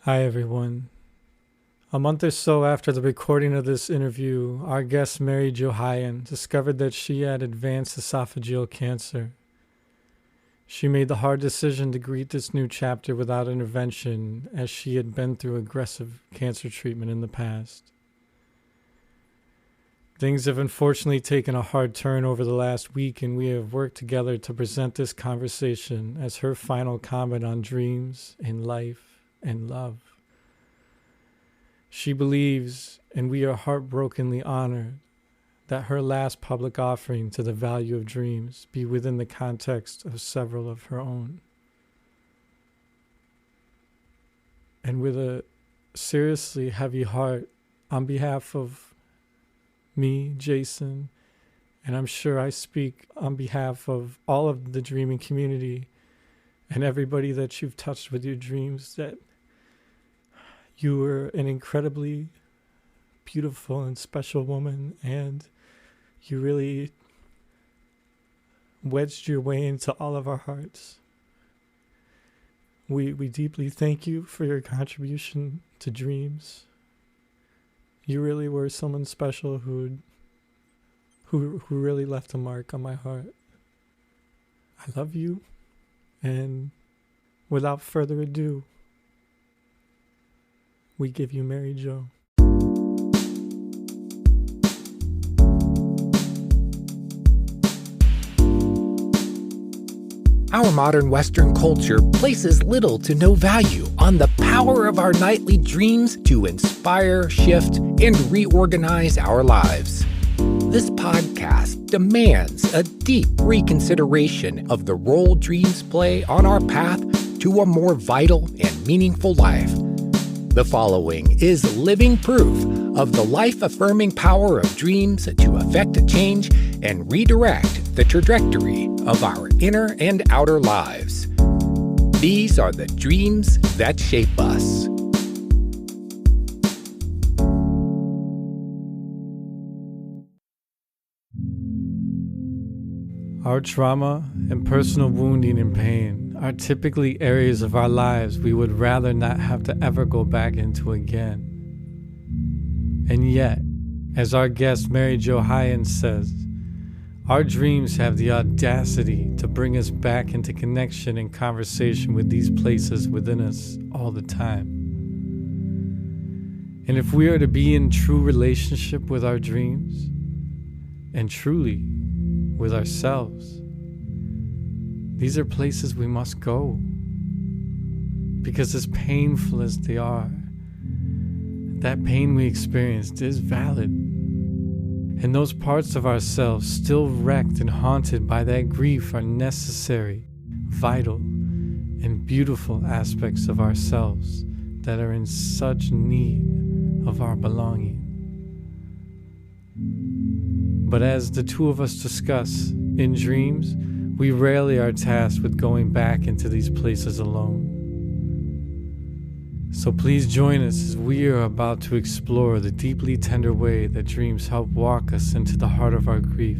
Hi, everyone. A month or so after the recording of this interview, our guest Mary Jo Hyan discovered that she had advanced esophageal cancer. She made the hard decision to greet this new chapter without intervention, as she had been through aggressive cancer treatment in the past. Things have unfortunately taken a hard turn over the last week, and we have worked together to present this conversation as her final comment on dreams and life and love. She believes, and we are heartbrokenly honored, that her last public offering to the value of dreams be within the context of several of her own. And with a seriously heavy heart, on behalf of me, Jason, and I'm sure I speak on behalf of all of the dreaming community and everybody that you've touched with your dreams, that you were an incredibly beautiful and special woman, and you really wedged your way into all of our hearts. We deeply thank you for your contribution to dreams. You really were someone special who really left a mark on my heart. I love you, and without further ado, we give you Mary Jo. Our modern Western culture places little to no value on the power of our nightly dreams to inspire, shift, and reorganize our lives. This podcast demands a deep reconsideration of the role dreams play on our path to a more vital and meaningful life. The following is living proof of the life-affirming power of dreams to effect a change and redirect the trajectory of our inner and outer lives. These are the dreams that shape us. Our trauma and personal wounding and pain are typically areas of our lives we would rather not have to ever go back into again. And yet, as our guest Mary Jo Hyan says, our dreams have the audacity to bring us back into connection and conversation with these places within us all the time. And if we are to be in true relationship with our dreams, and truly with ourselves, these are places we must go. Because as painful as they are, that pain we experienced is valid. And those parts of ourselves still wrecked and haunted by that grief are necessary, vital, and beautiful aspects of ourselves that are in such need of our belonging. But as the two of us discuss, in dreams, we rarely are tasked with going back into these places alone. So please join us as we are about to explore the deeply tender way that dreams help walk us into the heart of our grief,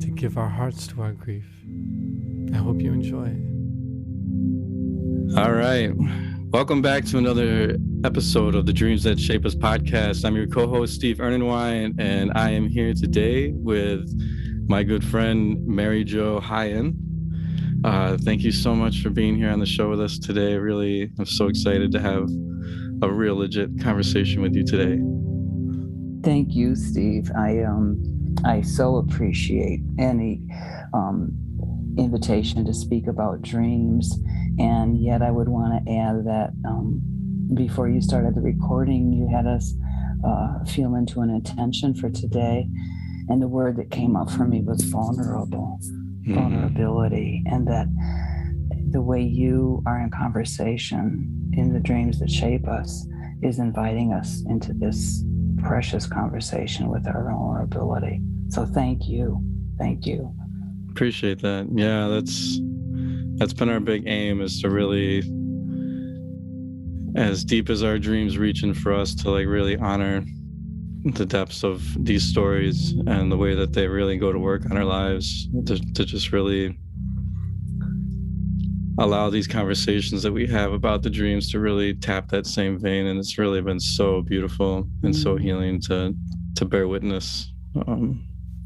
to give our hearts to our grief. I hope you enjoy. All right. Welcome back to another episode of the Dreams That Shape Us podcast. I'm your co-host, Steve Ernenwine, and I am here today with my good friend, Mary Jo Hyan. Thank you so much for being here on the show with us today. Really, I'm so excited to have a real legit conversation with you today. Thank you, Steve. I so appreciate any invitation to speak about dreams. And yet I would want to add that before you started the recording, you had us feel into an intention for today. And the word that came up for me was vulnerability. And that the way you are in conversation in the dreams that shape us is inviting us into this precious conversation with our vulnerability. So thank you. Thank you. Appreciate that. Yeah, that's been our big aim, is to really, as deep as our dreams reaching for us, to like really honor the depths of these stories and the way that they really go to work on our lives, to just really allow these conversations that we have about the dreams to really tap that same vein. And it's really been so beautiful and so healing to bear witness.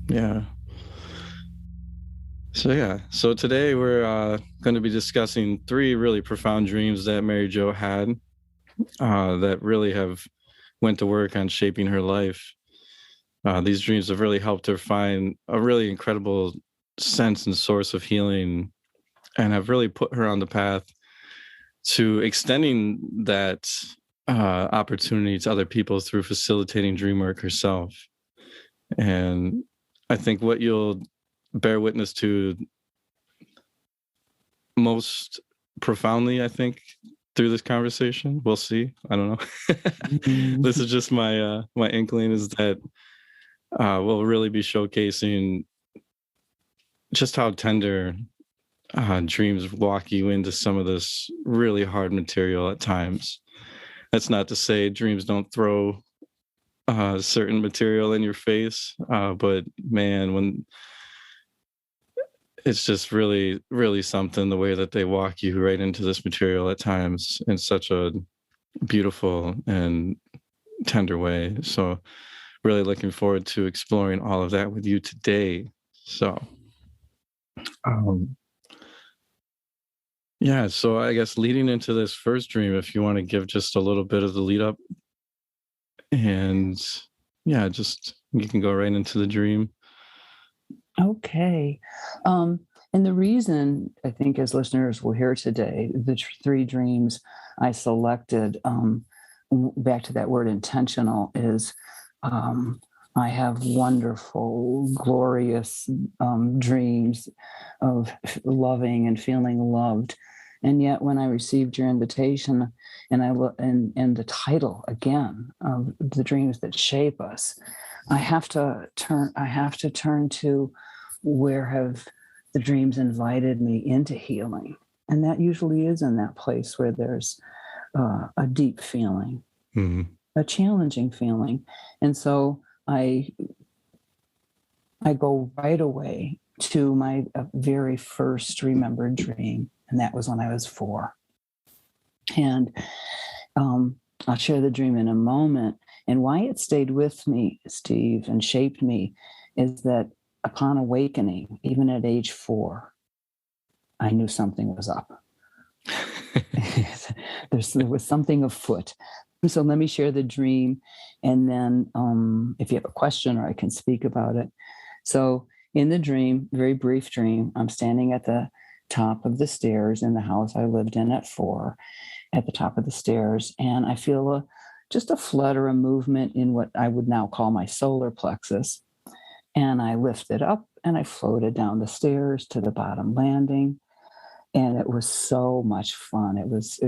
Yeah. So today we're going to be discussing 3 really profound dreams that Mary Jo had that really have went to work on shaping her life. These dreams have really helped her find a really incredible sense and source of healing, and have really put her on the path to extending that opportunity to other people through facilitating dream work herself. And I think what you'll bear witness to most profoundly, I think, through this conversation, we'll see. I don't know. This is just my inkling, is that we'll really be showcasing just how tender dreams walk you into some of this really hard material at times. That's not to say dreams don't throw certain material in your face, but man, when it's just really, really something, the way that they walk you right into this material at times in such a beautiful and tender way. So really looking forward to exploring all of that with you today. So yeah, so I guess leading into this first dream, if you want to give just a little bit of the lead up, and yeah, just you can go right into the dream. Okay. And the reason I think as listeners will hear today, the 3 dreams I selected, back to that word intentional, is I have wonderful, glorious dreams of loving and feeling loved. And yet when I received your invitation and I look and the title again of the dreams that shape us, I have to turn to where have the dreams invited me into healing. And that usually is in that place where there's a deep feeling, a challenging feeling. And so I go right away to my very first remembered dream. And that was when I was 4. And I'll share the dream in a moment. And why it stayed with me, Steve, and shaped me is that upon awakening, even at age 4, I knew something was up. There was something afoot. So let me share the dream. And then if you have a question or I can speak about it. So in the dream, very brief dream, I'm standing at the top of the stairs in the house I lived in at 4, at the top of the stairs. And I feel just a flutter, a movement in what I would now call my solar plexus. And I lifted up and I floated down the stairs to the bottom landing. And it was so much fun. It was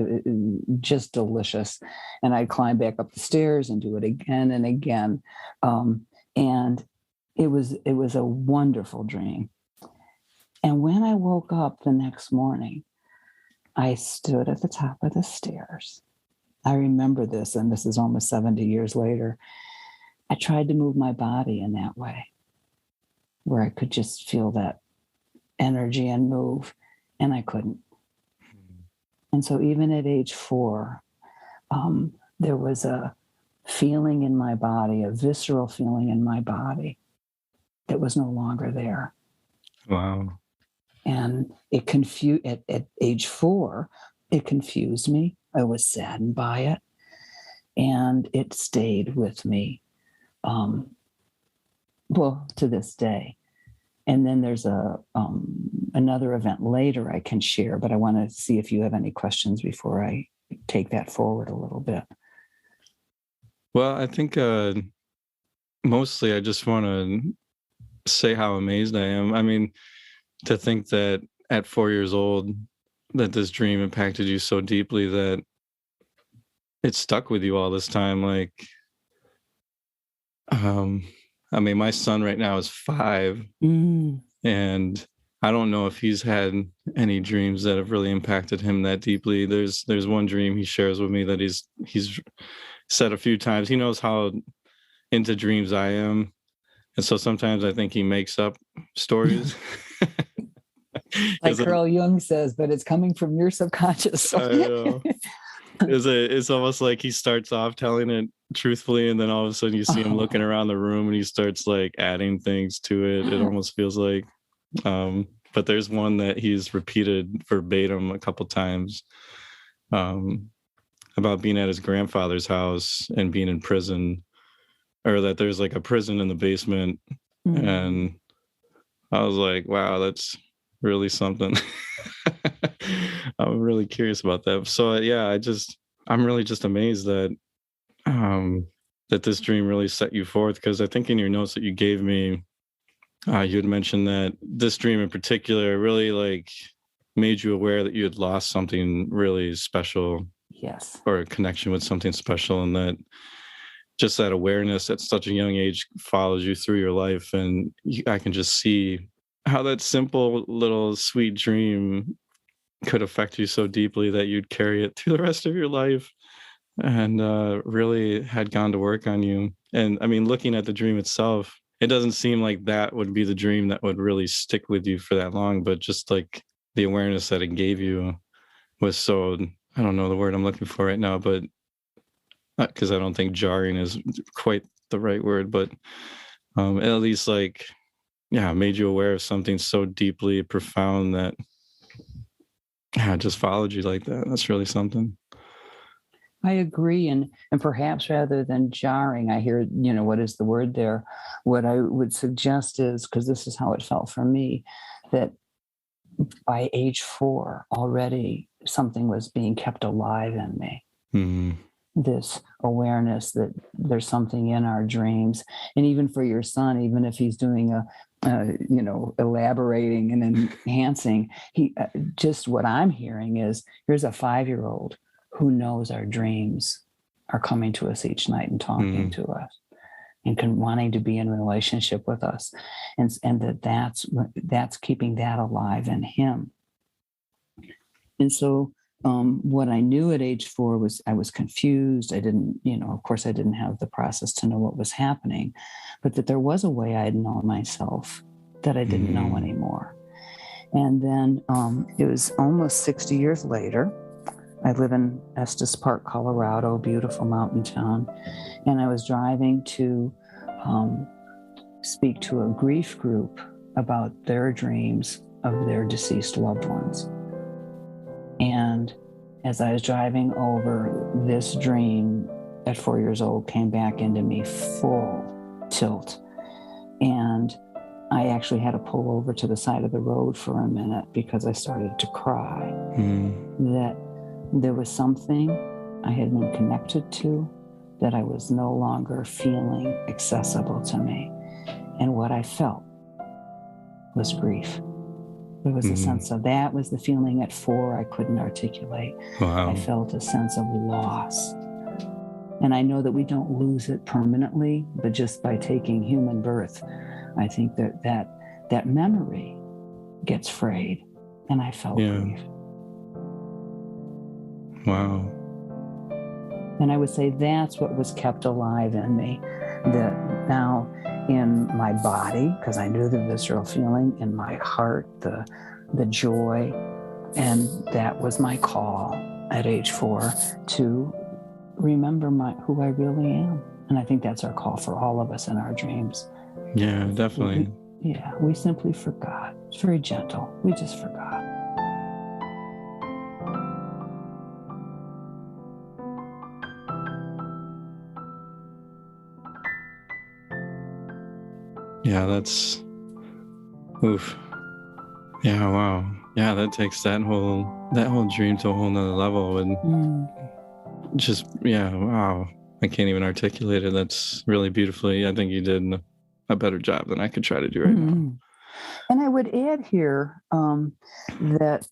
just delicious. And I'd climb back up the stairs and do it again and again. And it was a wonderful dream. And when I woke up the next morning, I stood at the top of the stairs. I remember this, and this is almost 70 years later. I tried to move my body in that way, where I could just feel that energy and move, and I couldn't. And so even at age 4, there was a feeling in my body, a visceral feeling in my body that was no longer there. Wow. And it confused, at age 4, it confused me. I was saddened by it. And it stayed with me, to this day. And then there's another event later I can share, but I want to see if you have any questions before I take that forward a little bit. Well, I think mostly I just want to say how amazed I am. I mean, to think that at 4 years old, that this dream impacted you so deeply that it stuck with you all this time. Like, I mean, my son right now is 5, and I don't know if he's had any dreams that have really impacted him that deeply. There's one dream he shares with me that he's said a few times. He knows how into dreams I am, and so sometimes I think he makes up stories. Like Carl Jung says, but it's coming from your subconscious. I know. It's almost like he starts off telling it truthfully, and then all of a sudden you see him looking around the room and he starts like adding things to it. It almost feels like, but there's one that he's repeated verbatim a couple times, about being at his grandfather's house and being in prison, or that there's like a prison in the basement. Mm. And I was like, wow, that's really something. I'm really curious about that. So yeah, I'm really just amazed that that this dream really set you forth, because I think in your notes that you gave me, you had mentioned that this dream in particular really like made you aware that you had lost something really special. Yes. Or a connection with something special, and that just that awareness at such a young age follows you through your life. And I can just see how that simple little sweet dream could affect you so deeply that you'd carry it through the rest of your life, and really had gone to work on you. And I mean, looking at the dream itself, it doesn't seem like that would be the dream that would really stick with you for that long, but just like the awareness that it gave you was so, I don't know the word I'm looking for right now, but because I don't think jarring is quite the right word, but at least like, yeah, made you aware of something so deeply profound that just followed you like that. That's really something. I agree. And perhaps rather than jarring, I hear, what is the word there? What I would suggest is, because this is how it felt for me, that by age 4 already something was being kept alive in me. Mm-hmm. This awareness that there's something in our dreams. And even for your son, even if he's doing elaborating and enhancing, just what I'm hearing is, here's a 5-year-old who knows our dreams are coming to us each night and talking to us and wanting to be in relationship with us. And that's keeping that alive in him. And so what I knew at age 4 was I was confused. I didn't, of course I didn't have the process to know what was happening, but that there was a way I'd known myself that I didn't know anymore. And then it was almost 60 years later. I live in Estes Park, Colorado, beautiful mountain town. And I was driving to speak to a grief group about their dreams of their deceased loved ones. And as I was driving over, this dream at 4 years old came back into me full tilt. And I actually had to pull over to the side of the road for a minute because I started to cry. That there was something I had been connected to that I was no longer feeling accessible to me. And what I felt was grief. There was a sense of, that was the feeling at 4 I couldn't articulate. Wow. I felt a sense of loss. And I know that we don't lose it permanently, but just by taking human birth, I think that memory gets frayed. And I felt grief. Wow. And I would say that's what was kept alive in me. That now in my body, because I knew the visceral feeling, in my heart, the joy, and that was my call at age 4 to remember who I really am. And I think that's our call for all of us in our dreams. Yeah, definitely. We simply forgot. It's very gentle. We just forgot. Yeah, that's oof. Yeah, wow. Yeah, that takes that whole dream to a whole nother level. And just, yeah, wow. I can't even articulate it. That's really beautifully. I think you did a better job than I could try to do right now. And I would add here that,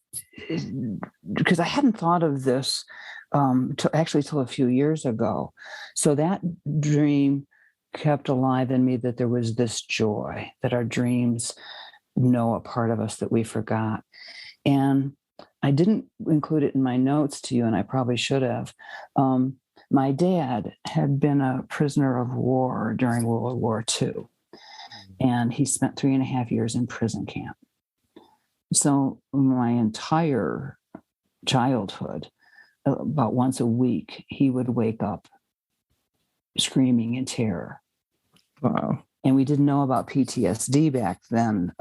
because I hadn't thought of this till a few years ago. So that dream kept alive in me that there was this joy, that our dreams know a part of us that we forgot. And I didn't include it in my notes to you, and I probably should have. My dad had been a prisoner of war during World War II, and he spent 3.5 years in prison camp. So my entire childhood, about once a week, he would wake up screaming in terror. Wow. And we didn't know about PTSD back then,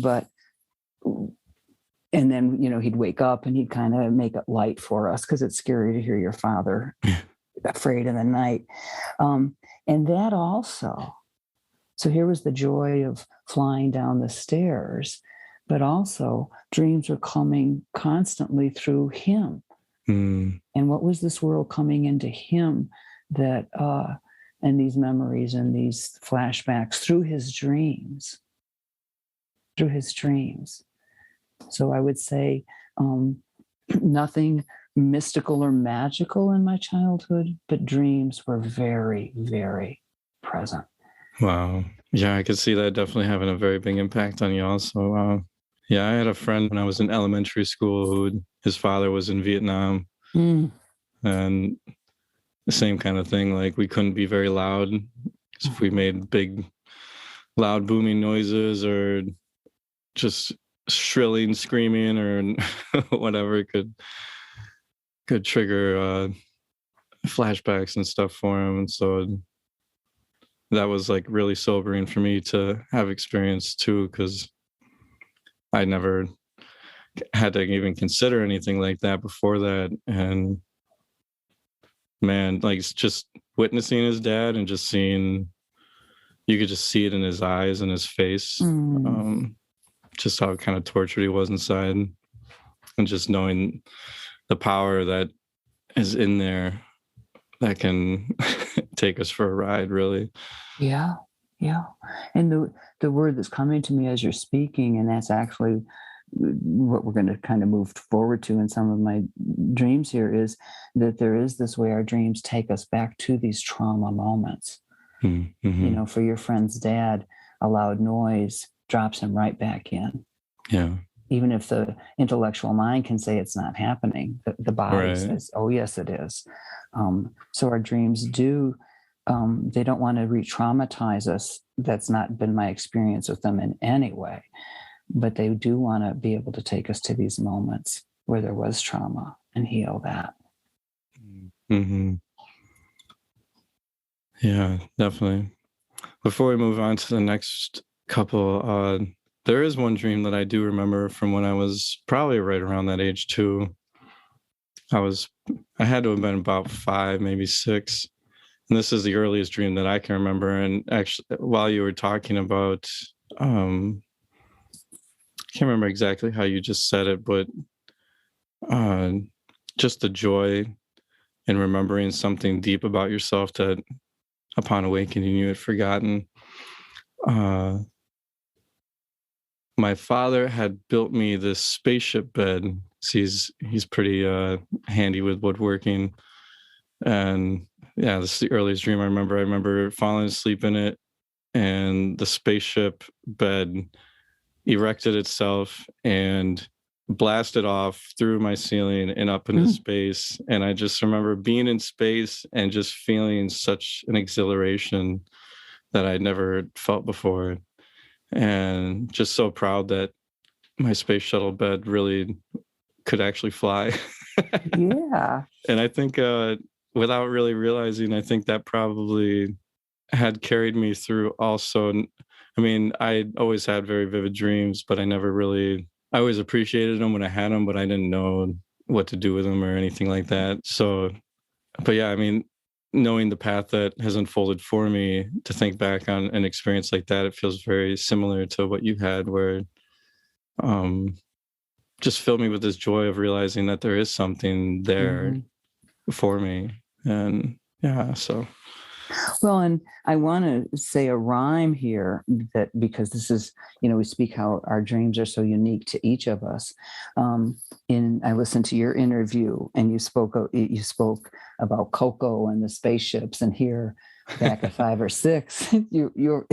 but and then he'd wake up and he'd kind of make it light for us because it's scary to hear your father afraid in the night, and that also. So here was the joy of flying down the stairs, but also dreams were coming constantly through him. And what was this world coming into him that, and these memories and these flashbacks through his dreams. So I would say nothing mystical or magical in my childhood, but dreams were very, very present. Wow. Yeah, I could see that definitely having a very big impact on you also. Yeah, I had a friend when I was in elementary school who his father was in Vietnam. And the same kind of thing, like we couldn't be very loud. So if we made big, loud, booming noises or just shrilling, screaming or whatever could trigger flashbacks and stuff for him. And so that was like really sobering for me to have experienced too, because I never had to even consider anything like that before that. And man, like just witnessing his dad and just seeing, you could just see it in his eyes and his face, just how kind of tortured he was inside, and just knowing the power that is in there that can take us for a ride, really. Yeah. And the word that's coming to me as you're speaking, and that's actually what we're going to kind of move forward to in some of my dreams here, is that there is this way our dreams take us back to these trauma moments. Mm-hmm. For your friend's dad, a loud noise drops him right back in. Yeah. Even if the intellectual mind can say it's not happening, the body says, oh, yes, it is. So our dreams do, they don't want to re-traumatize us. That's not been my experience with them in any way. But they do want to be able to take us to these moments where there was trauma and heal that. Mm-hmm. Yeah, definitely. Before we move on to the next couple, there is one dream that I do remember from when I was probably right around that age too. I had to have been about 5, maybe 6. And this is the earliest dream that I can remember. And actually, while you were talking about, I can't remember exactly how you just said it, but just the joy in remembering something deep about yourself that upon awakening you had forgotten. My father had built me this spaceship bed. He's pretty handy with woodworking. And yeah, this is the earliest dream I remember. I remember falling asleep in it, and the spaceship bed erected itself and blasted off through my ceiling and up into space. And I just remember being in space and just feeling such an exhilaration that I'd never felt before. And just so proud that my space shuttle bed really could actually fly. Yeah. And I think without really realizing, I think that probably had carried me through also. I mean, I always had very vivid dreams, but I always appreciated them when I had them, but I didn't know what to do with them or anything like that. So, but yeah, I mean, knowing the path that has unfolded for me, to think back on an experience like that, it feels very similar to what you had, where just filled me with this joy of realizing that there is something there for me. And yeah, so. Well, and I want to say a rhyme here, that because this is, we speak how our dreams are so unique to each of us. I listened to your interview, and you spoke about Coco and the spaceships, and here back at 5 or 6, you're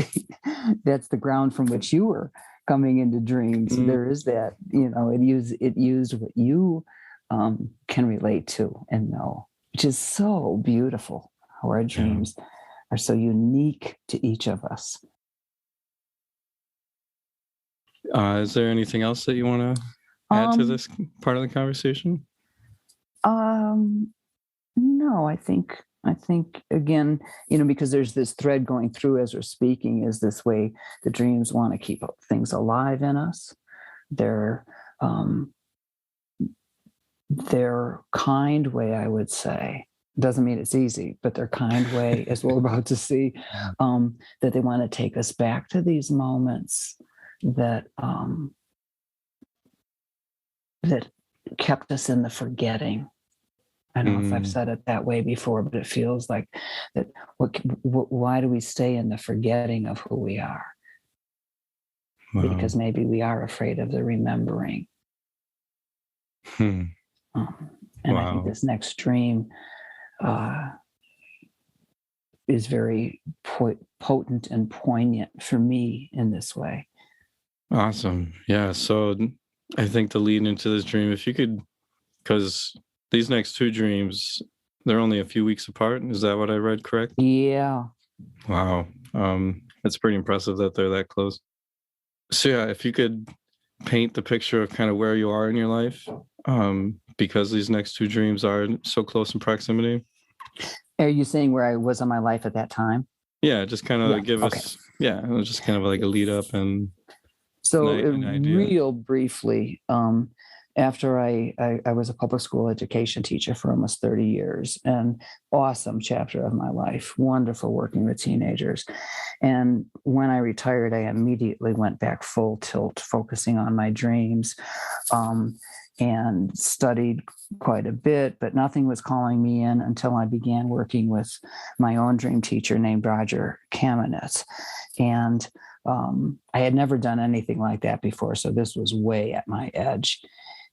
that's the ground from which you were coming into dreams. There is that, it used what you can relate to and know, which is so beautiful. How our dreams are so unique to each of us. Is there anything else that you want to add to this part of the conversation? No, I think again, because there's this thread going through as we're speaking, is this way the dreams want to keep things alive in us. They're kind way, I would say. Doesn't mean it's easy, but their kind way, as we're about to see, that they want to take us back to these moments that that kept us in the forgetting. I don't know if I've said it that way before, but it feels like that. Why do we stay in the forgetting of who we are? Wow. Because maybe we are afraid of the remembering. And I think this next dream is very potent and poignant for me in this way. Awesome. Yeah. So I think the lead into this dream, if you could, because these next two dreams, they're only a few weeks apart. Is that what I read correct? Yeah. Wow. It's pretty impressive that they're that close. So yeah, if you could paint the picture of kind of where you are in your life, because these next two dreams are so close in proximity. Are you saying where I was in my life at that time? Yeah, just kind of give us, it was just kind of like a lead up and so an idea. Real briefly, after I was a public school education teacher for almost 30 years, an awesome chapter of my life, wonderful working with teenagers. And when I retired, I immediately went back full tilt, focusing on my dreams, and studied quite a bit, but nothing was calling me in until I began working with my own dream teacher named Roger Kamenetz. And I had never done anything like that before, so this was way at my edge.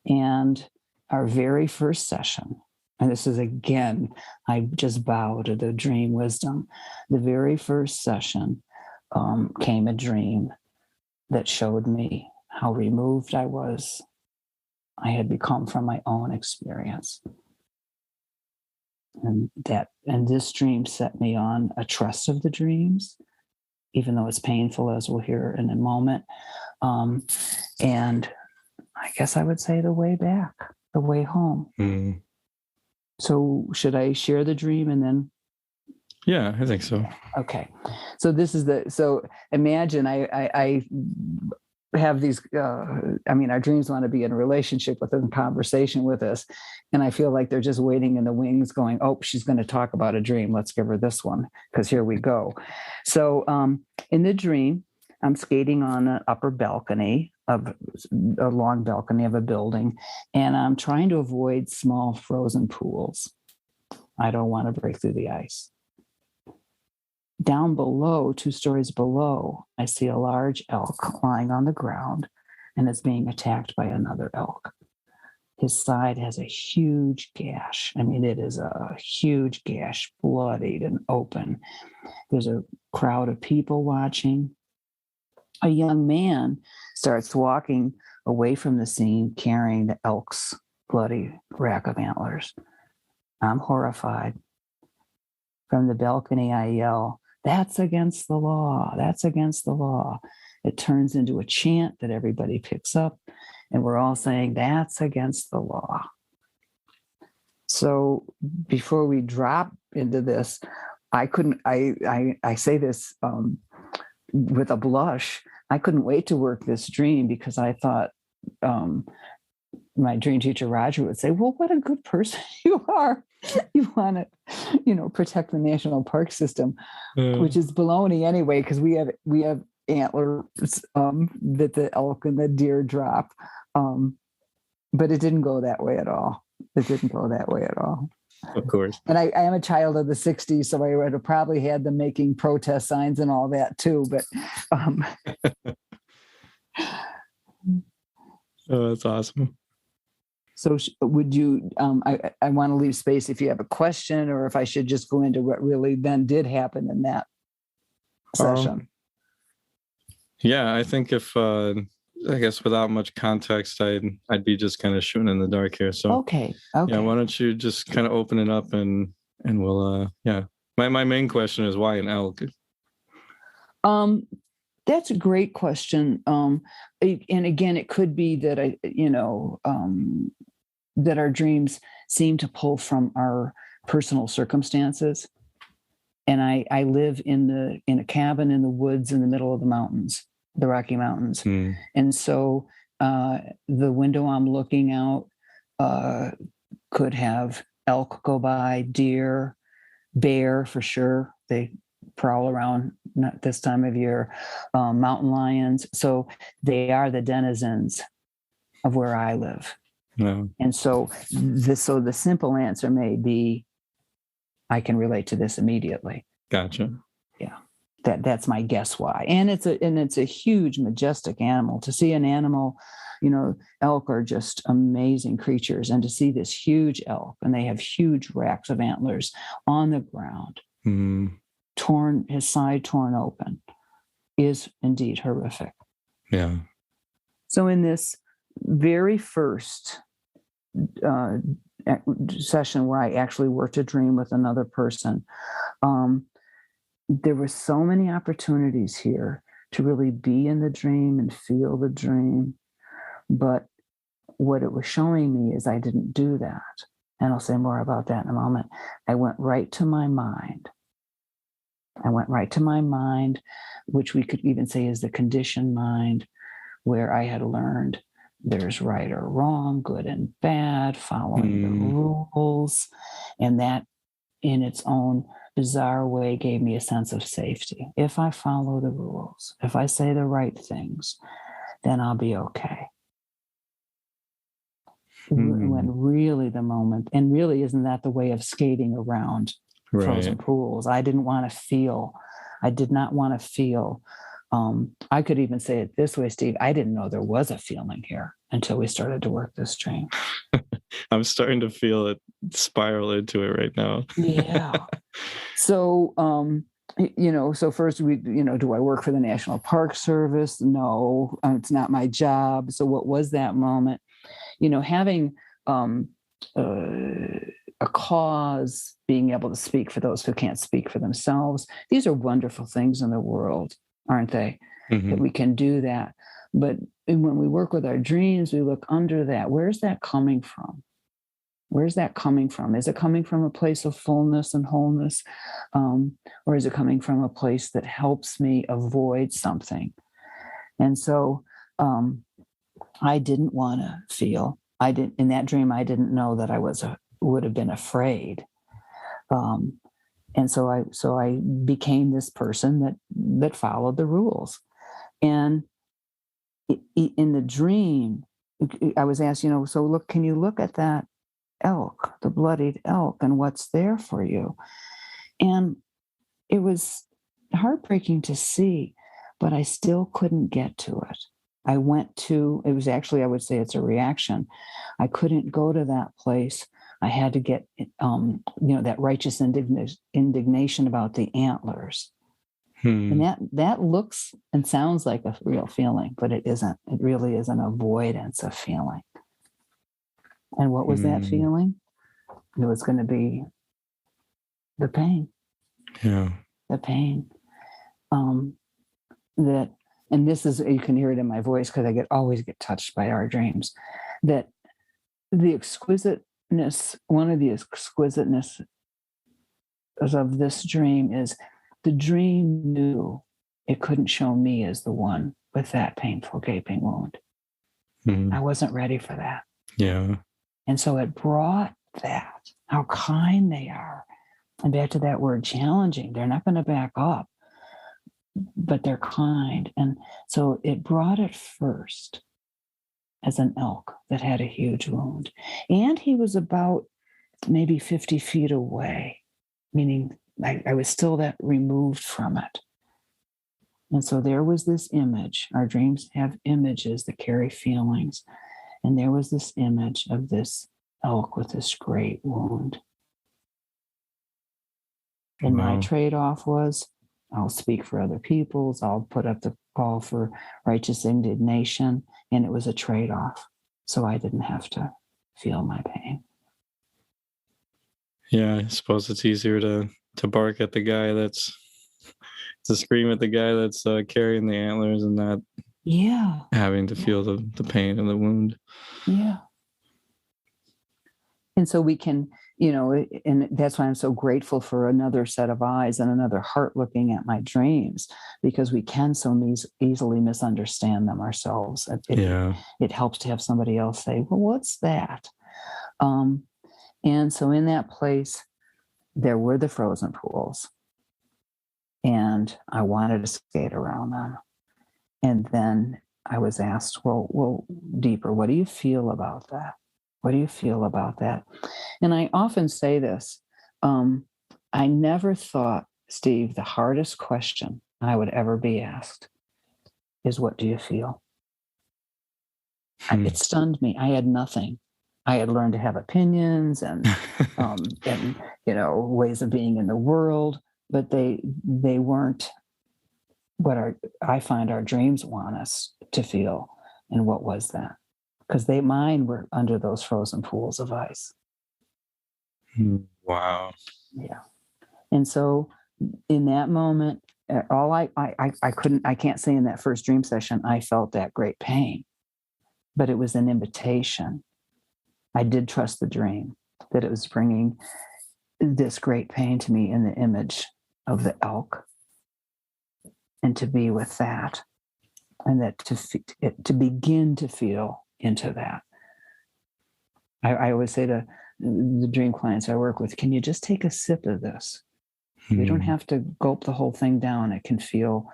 And our very first session, and this is again, I just bow to the dream wisdom. The very first session came a dream that showed me how removed I had become from my own experience. And this dream set me on a trust of the dreams, even though it's painful, as we'll hear in a moment. And I guess I would say the way back, the way home. So should I share the dream and then? Yeah, I think so. Okay. So this is so imagine I have these, our dreams want to be in a relationship with us, in conversation with us. And I feel like they're just waiting in the wings going, oh, she's going to talk about a dream. Let's give her this one, because here we go. So in the dream, I'm skating on an upper balcony of a long balcony of a building, and I'm trying to avoid small frozen pools. I don't want to break through the ice. Down below, 2 stories below, I see a large elk lying on the ground, and it's being attacked by another elk. His side has a huge gash. I mean, it is a huge gash, bloodied and open. There's a crowd of people watching. A young man starts walking away from the scene, carrying the elk's bloody rack of antlers. I'm horrified. From the balcony, I yell, "That's against the law. That's against the law." It turns into a chant that everybody picks up, and we're all saying, "That's against the law." So before we drop into this, I say this with a blush. I couldn't wait to work this dream, because I thought my dream teacher, Roger, would say, well, what a good person you are. You want to, protect the national park system, which is baloney anyway, because we have antlers that the elk and the deer drop. But it didn't go that way at all. Of course. And I am a child of the 60s, so I would have probably had them making protest signs and all that too. But oh, that's awesome. So would you, I want to leave space if you have a question, or if I should just go into what really then did happen in that session. Yeah, I think if, I guess without much context, I'd be just kind of shooting in the dark here. So okay. Yeah, why don't you just kind of open it up and we'll, My main question is, why an elk? That's a great question. And again, it could be that that our dreams seem to pull from our personal circumstances. And I live in a cabin in the woods in the middle of the mountains, the Rocky Mountains. And so the window I'm looking out could have elk go by, deer, bear for sure. They prowl around not this time of year, mountain lions. So they are the denizens of where I live. No. And so the simple answer may be, I can relate to this immediately. Gotcha. Yeah. That's my guess why. And it's a huge, majestic animal. To see an animal, elk are just amazing creatures. And to see this huge elk, and they have huge racks of antlers on the ground, his side torn open, is indeed horrific. Yeah. So in this very first session where I actually worked a dream with another person, there were so many opportunities here to really be in the dream and feel the dream. But what it was showing me is I didn't do that. And I'll say more about that in a moment. I went right to my mind. Which we could even say is the conditioned mind, where I had learned there's right or wrong, good and bad, following the rules. And that in its own bizarre way gave me a sense of safety. If I follow the rules, if I say the right things, then I'll be okay. When really the moment, and really isn't that the way of skating around frozen pools? I did not want to feel. I could even say it this way, Steve. I didn't know there was a feeling here until we started to work this dream. I'm starting to feel it spiral into it right now. Yeah. So, so first do I work for the National Park Service? No, it's not my job. So what was that moment? Having a cause, being able to speak for those who can't speak for themselves. These are wonderful things in the world, aren't they? That we can do that. But when we work with our dreams, we look under that. Where's that coming from? Is it coming from a place of fullness and wholeness? Or is it coming from a place that helps me avoid something? And so I didn't want to feel. In that dream, I didn't know that I would have been afraid. And so I became this person that followed the rules. And in the dream, I was asked, so look, can you look at that elk, the bloodied elk, and what's there for you? And it was heartbreaking to see, but I still couldn't get to it. I would say it's a reaction. I couldn't go to that place. I had to get, that righteous indignation about the antlers. And that looks and sounds like a real feeling, but it isn't. It really is an avoidance of feeling. And what was that feeling? It was going to be the pain. Yeah. The pain. And this is, you can hear it in my voice because I always get touched by our dreams, that the exquisiteness, one of the exquisiteness of this dream is the dream knew it couldn't show me as the one with that painful gaping wound. I wasn't ready for that. Yeah. And so it brought that, how kind they are. And back to that word, challenging. They're not going to back up, but they're kind. And so it brought it first as an elk that had a huge wound. And he was about maybe 50 feet away, meaning I was still that removed from it. And so there was this image. Our dreams have images that carry feelings. And there was this image of this elk with this great wound. And my trade-off was, I'll speak for other peoples. I'll put up the call for righteous indignation. And it was a trade-off. So I didn't have to feel my pain. Yeah, I suppose it's easier to bark at the guy that's to scream at the guy that's carrying the antlers and not having to feel the pain and the wound. Yeah. And so we can, and that's why I'm so grateful for another set of eyes and another heart looking at my dreams, because we can so easily misunderstand them ourselves. It helps to have somebody else say, well, what's that? And so in that place, there were the frozen pools. And I wanted to skate around them. And then I was asked, well, deeper, what do you feel about that? What do you feel about that? And I often say this. I never thought, Steve, the hardest question I would ever be asked is, what do you feel? It stunned me. I had nothing. I had learned to have opinions and ways of being in the world, but they weren't what I find our dreams want us to feel. And what was that? Because mine were under those frozen pools of ice. Wow. Yeah. And so in that moment, all I can't say in that first dream session, I felt that great pain, but it was an invitation. I did trust the dream that it was bringing this great pain to me in the image of the elk, and to be with that, and that to begin to feel into that. I always say to the dream clients I work with, can you just take a sip of this? You don't have to gulp the whole thing down. It can feel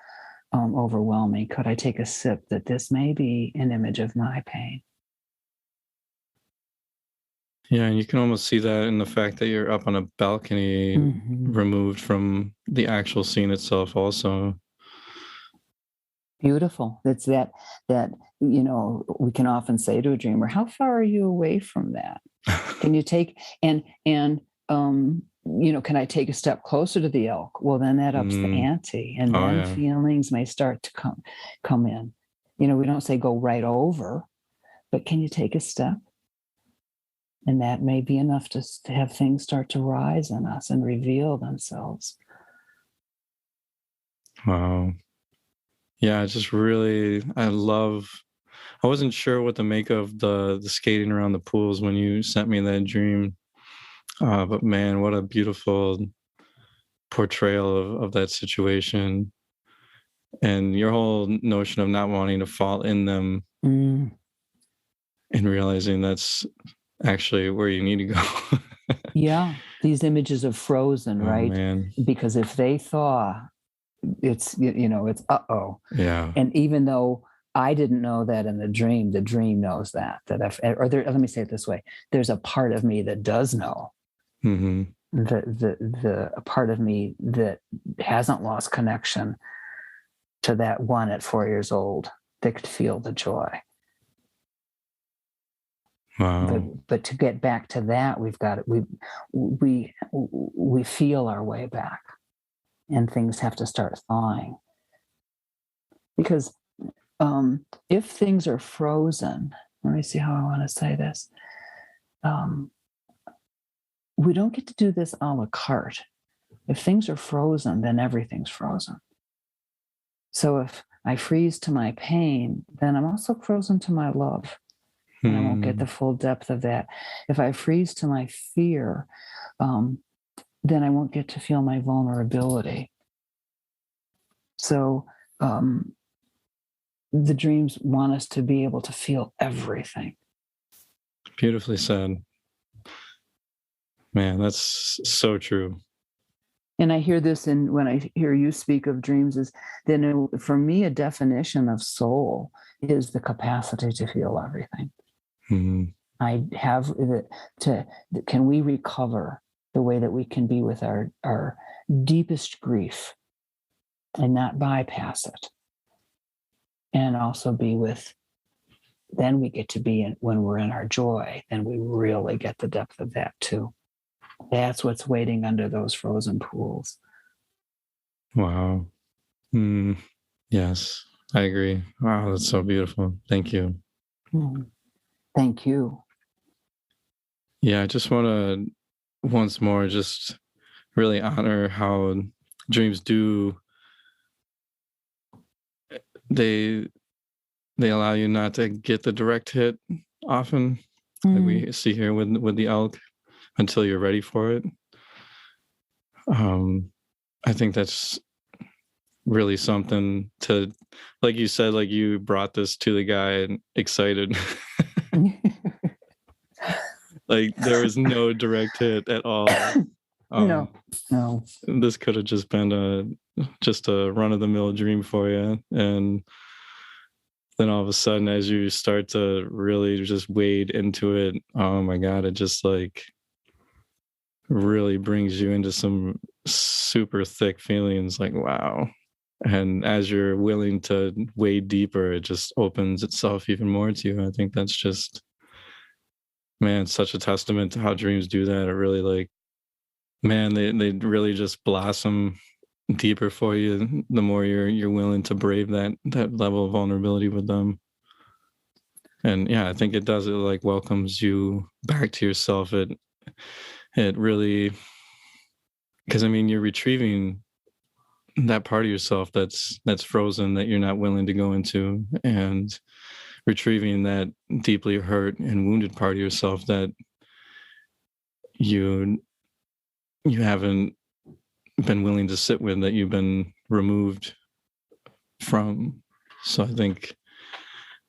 overwhelming. Could I take a sip that this may be an image of my pain? Yeah, and you can almost see that in the fact that you're up on a balcony, removed from the actual scene itself also. Beautiful. It's that we can often say to a dreamer, how far are you away from that? Can you take can I take a step closer to the elk? Well, then that ups the ante, and then feelings may start to come in. We don't say go right over, but can you take a step? And that may be enough to have things start to rise in us and reveal themselves. Wow. Yeah, I wasn't sure what to make of the skating around the pools when you sent me that dream. But man, what a beautiful portrayal of that situation. And your whole notion of not wanting to fall in them and realizing that's actually where you need to go. Yeah, these images of frozen, right? Man. Because if they thaw, it's uh-oh. Yeah. And even though I didn't know that in the dream knows that let me say it this way. There's a part of me that does know. The part of me that hasn't lost connection to that one at 4 years old that could feel the joy. Wow. But to get back to that, we've got it. We feel our way back, and things have to start thawing. Because if things are frozen, let me see how I want to say this. We don't get to do this a la carte. If things are frozen, then everything's frozen. So if I freeze to my pain, then I'm also frozen to my love. And I won't get the full depth of that. If I freeze to my fear, then I won't get to feel my vulnerability. So the dreams want us to be able to feel everything. Beautifully said. Man, that's so true. And I hear this when I hear you speak of dreams, is then for me, a definition of soul is the capacity to feel everything. I have can we recover the way that we can be with our deepest grief and not bypass it, and also be with, then we get to be in, when we're in our joy, then we really get the depth of that too. That's what's waiting under those frozen pools. Wow. Yes, I agree. Wow, that's so beautiful. Thank you. Thank you. Yeah, I just want to once more just really honor how dreams do they allow you not to get the direct hit often, like we see here with the elk, until you're ready for it. I think that's really something to, like you said, like you brought this to the guy and excited. Like there was no direct hit at all. No. This could have just been a run-of-the-mill dream for you, and then all of a sudden, as you start to really just wade into it, oh my God, it just like really brings you into some super thick feelings, like wow. And as you're willing to wade deeper, it just opens itself even more to you. I think that's just, man, such a testament to how dreams do that. It really, like, man, they really just blossom deeper for you the more you're willing to brave that level of vulnerability with them. And yeah, I think it does, it like welcomes you back to yourself. It really, because I mean, you're retrieving that part of yourself that's frozen, that you're not willing to go into, and retrieving that deeply hurt and wounded part of yourself that you haven't been willing to sit with, that you've been removed from. So I think,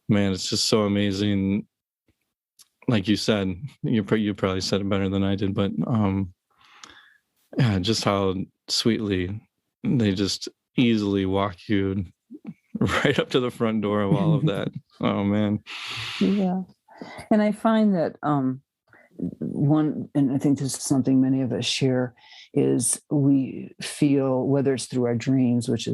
man, it's just so amazing. Like you said, you probably said it better than I did, but yeah, just how sweetly they just easily walk you right up to the front door of all of that. Oh man. Yeah. And I find that and I think this is something many of us share, is we feel, whether it's through our dreams, which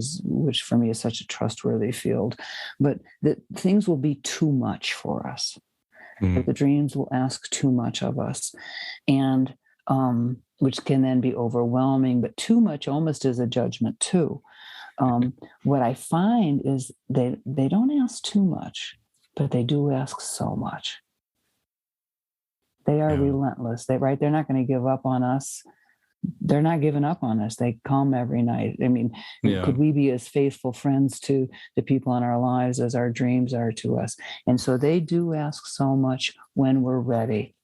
for me is such a trustworthy field, but that things will be too much for us. That the dreams will ask too much of us, and which can then be overwhelming. But too much almost is a judgment too. What I find is they don't ask too much, but they do ask so much. They are relentless. They're not going to give up on us. They're not giving up on us. They come every night. I mean, could we be as faithful friends to the people in our lives as our dreams are to us? And so they do ask so much when we're ready.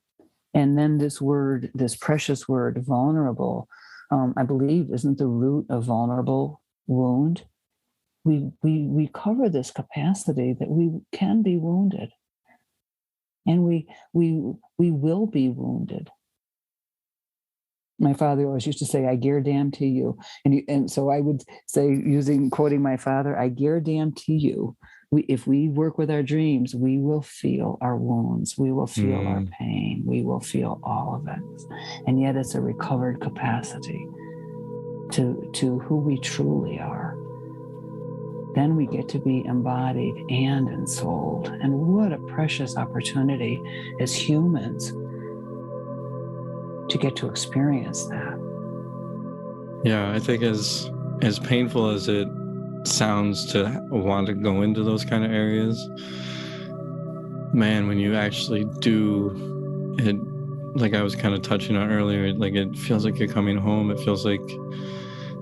And then this precious word, vulnerable, I believe, isn't the root of vulnerable wound? We cover this capacity that we can be wounded, and we will be wounded. My father always used to say, "I guarantee you," and so I would say, quoting my father, "I guarantee you, if we work with our dreams, we will feel our wounds, we will feel our pain, we will feel all of it, and yet it's a recovered capacity to who we truly are. Then we get to be embodied and ensouled, and what a precious opportunity as humans to get to experience that." Yeah, I think as painful as it sounds to want to go into those kind of areas, man, when you actually do it, like I was kind of touching on earlier, like it feels like you're coming home. It feels like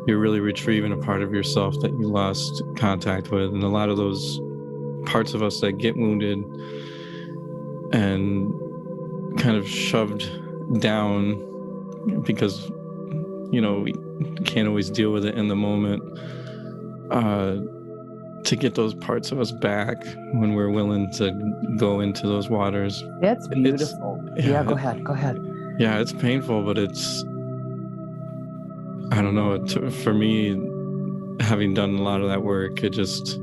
you're really retrieving a part of yourself that you lost contact with. And a lot of those parts of us that get wounded and kind of shoved down because, we can't always deal with it in the moment, to get those parts of us back when we're willing to go into those waters. That's beautiful. Go ahead. Yeah, it's painful, but it's, I don't know, for me, having done a lot of that work, it just,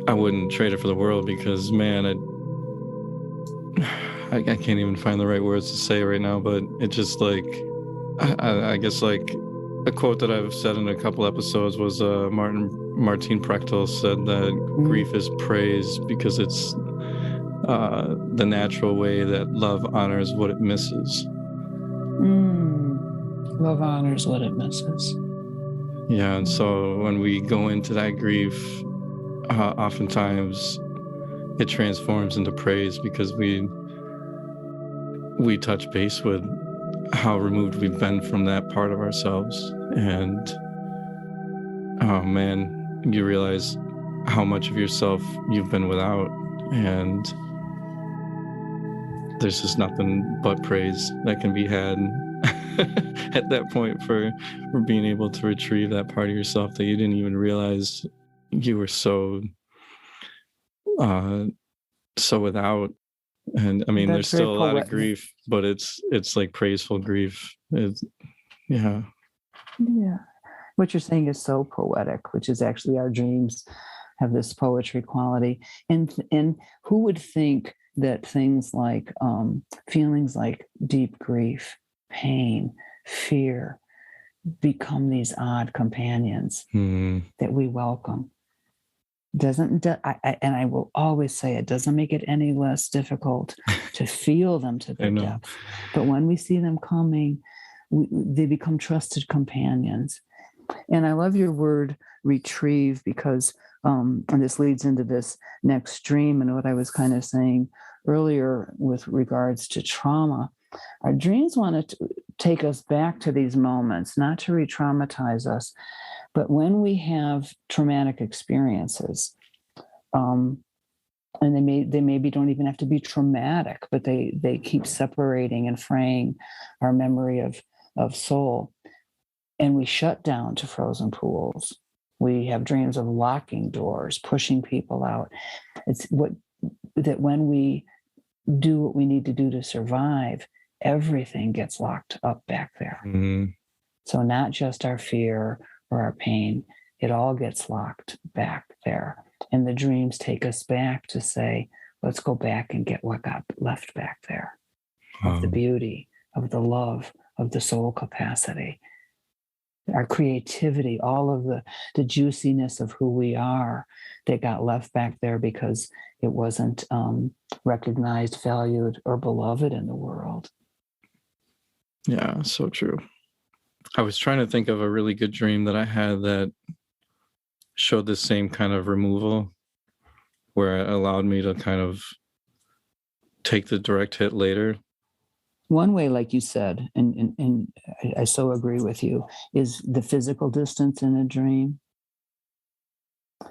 I wouldn't trade it for the world, because man, I can't even find the right words to say right now, but it just like, I guess like a quote that I've said in a couple episodes was Martin Prechtel said that grief is praise because it's the natural way that love honors what it misses. Love honors what it misses. Yeah, and so when we go into that grief, oftentimes it transforms into praise because we touch base with how removed we've been from that part of ourselves. And oh man, you realize how much of yourself you've been without, and there's just nothing but praise that can be had at that point for being able to retrieve that part of yourself that you didn't even realize you were so without. And I mean, That's there's still a very lot of poetic. grief, but it's like praiseful grief. Yeah. What you're saying is so poetic, which is actually our dreams have this poetry quality. And who would think that things like feelings like deep grief, pain, fear become these odd companions that we welcome? And I will always say it doesn't make it any less difficult to feel them to their depth. But when we see them coming, they become trusted companions. And I love your word retrieve, because and this leads into this next dream and what I was kind of saying earlier with regards to trauma. Our dreams want to take us back to these moments, not to re-traumatize us. But when we have traumatic experiences, and they maybe don't even have to be traumatic, but they keep separating and fraying our memory of soul. And we shut down to frozen pools. We have dreams of locking doors, pushing people out. It's that when we do what we need to do to survive, everything gets locked up back there. So not just our fear or our pain, it all gets locked back there. And the dreams take us back to say, let's go back and get what got left back there, of the beauty, of the love, of the soul capacity, our creativity, all of the juiciness of who we are that got left back there because it wasn't recognized, valued, or beloved in the world. Yeah, so true. I was trying to think of a really good dream that I had that showed the same kind of removal, where it allowed me to kind of take the direct hit later. One way, like you said, and I so agree with you, is the physical distance in a dream.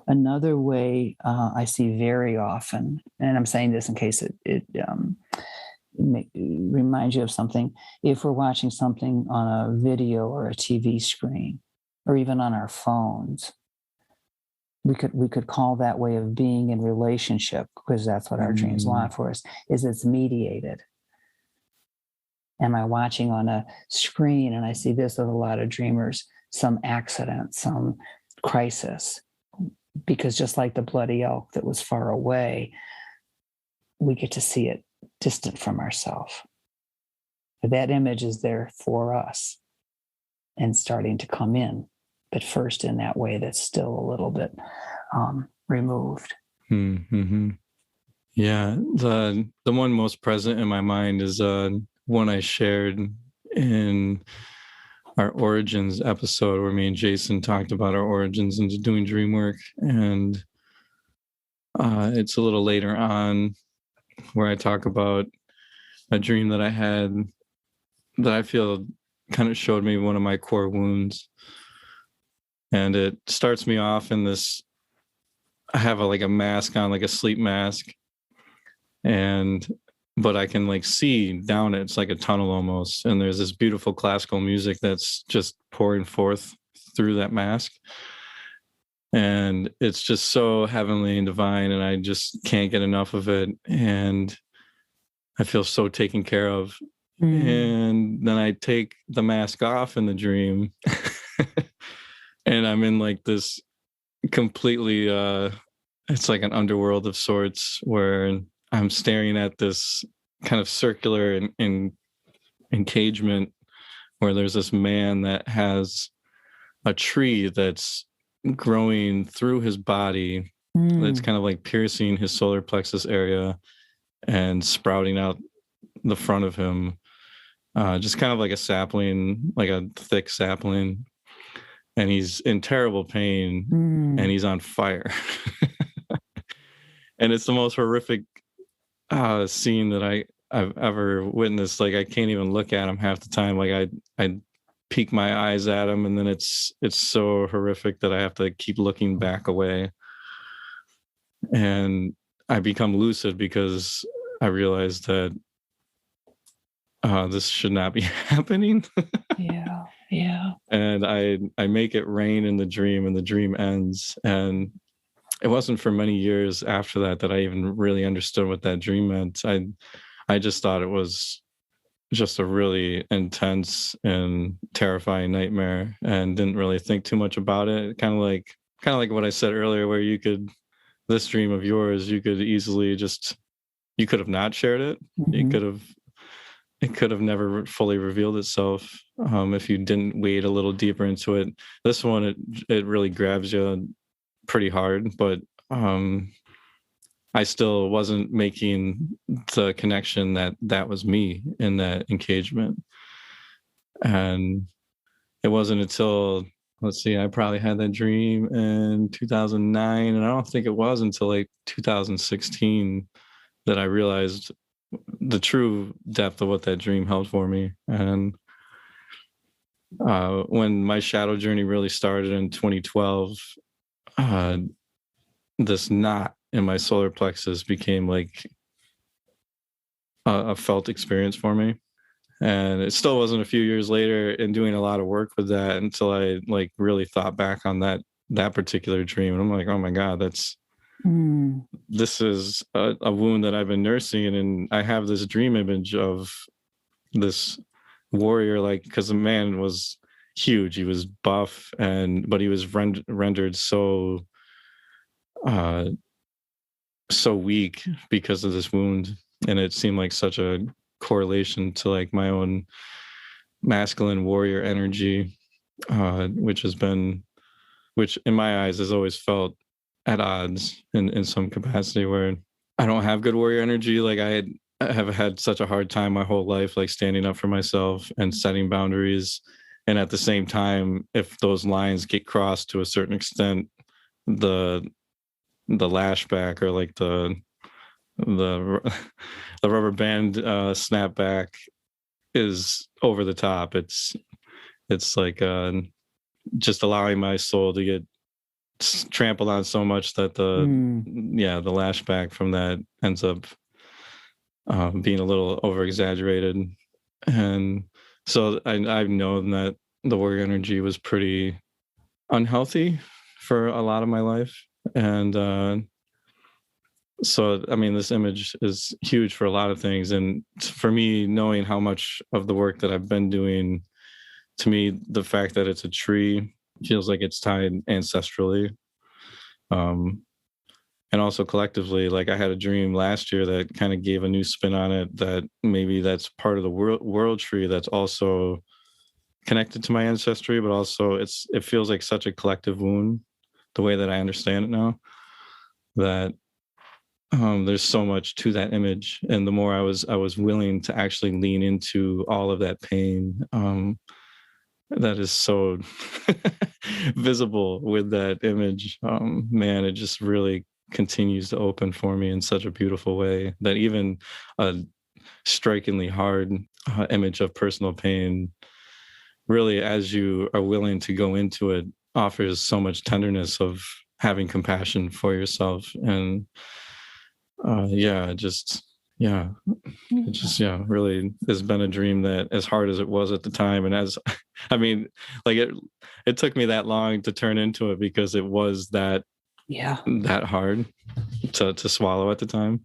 Another way I see very often, and I'm saying this in case it reminds you of something, if we're watching something on a video or a TV screen, or even on our phones, we could call that way of being in relationship, because that's what our dreams want for us, is it's mediated. Am I watching on a screen, and I see this with a lot of dreamers, some accident, some crisis, because just like the bloody elk that was far away, we get to see it distant from ourselves. That image is there for us and starting to come in, but first in that way that's still a little bit removed. Mm-hmm. Yeah, the one most present in my mind is one I shared in our origins episode, where me and Jason talked about our origins into doing dream work. And it's a little later on where I talk about a dream that I had that I feel kind of showed me one of my core wounds. And it starts me off in this, I have a mask on, like a sleep mask. But I can see down it. It's like a tunnel almost. And there's this beautiful classical music that's just pouring forth through that mask. And it's just so heavenly and divine. And I just can't get enough of it. And I feel so taken care of. And then I take the mask off in the dream. And I'm in this completely, it's like an underworld of sorts, where I'm staring at this kind of circular encagement where there's this man that has a tree that's growing through his body. That's kind of piercing his solar plexus area and sprouting out the front of him. Just kind of like a sapling, like a thick sapling. And he's in terrible pain and he's on fire. And it's the most horrific scene that I've ever witnessed. I can't even look at him half the time. I peek my eyes at them, and then it's so horrific that I have to keep looking back away. And I become lucid because I realize that this should not be happening. Yeah. And I make it rain in the dream, and the dream ends. And it wasn't for many years after that I even really understood what that dream meant. I just thought it was just a really intense and terrifying nightmare, and didn't really think too much about it. Kind of like what I said earlier, where this dream of yours, you could easily you could have not shared it. Mm-hmm. It could have never fully revealed itself if you didn't wade a little deeper into it. This one, it really grabs you pretty hard, but I still wasn't making the connection that was me in that engagement. And it wasn't until, let's see, I probably had that dream in 2009, and I don't think it was until like 2016 that I realized the true depth of what that dream held for me. And when my shadow journey really started in 2012, this knot in my solar plexus became like a felt experience for me. And it still wasn't a few years later in doing a lot of work with that until I like really thought back on that particular dream. And I'm like, oh my God, this is a wound that I've been nursing. And I have this dream image of this warrior, like, because the man was huge. He was buff, but he was rendered so weak because of this wound. And it seemed like such a correlation to like my own masculine warrior energy, which in my eyes has always felt at odds in some capacity, where I don't have good warrior energy. Like I have had such a hard time my whole life, like standing up for myself and setting boundaries. And at the same time, if those lines get crossed to a certain extent, the lashback, or like the rubber band snapback is over the top. It's like just allowing my soul to get trampled on so much that the lashback from that ends up being a little over exaggerated. And so I've known that the warrior energy was pretty unhealthy for a lot of my life. And so, I mean, this image is huge for a lot of things. And for me, knowing how much of the work that I've been doing, to me, the fact that it's a tree feels like it's tied ancestrally. And also collectively, like I had a dream last year that kind of gave a new spin on it, that maybe that's part of the world tree that's also connected to my ancestry, but also it feels like such a collective wound, the way that I understand it now, that there's so much to that image. And the more I was willing to actually lean into all of that pain, that is so visible with that image, man, it just really continues to open for me in such a beautiful way, that even a strikingly hard image of personal pain, really, as you are willing to go into it, offers so much tenderness of having compassion for yourself. And it just really has been a dream that, as hard as it was at the time, and as I mean, like it took me that long to turn into it, because it was that hard to swallow at the time.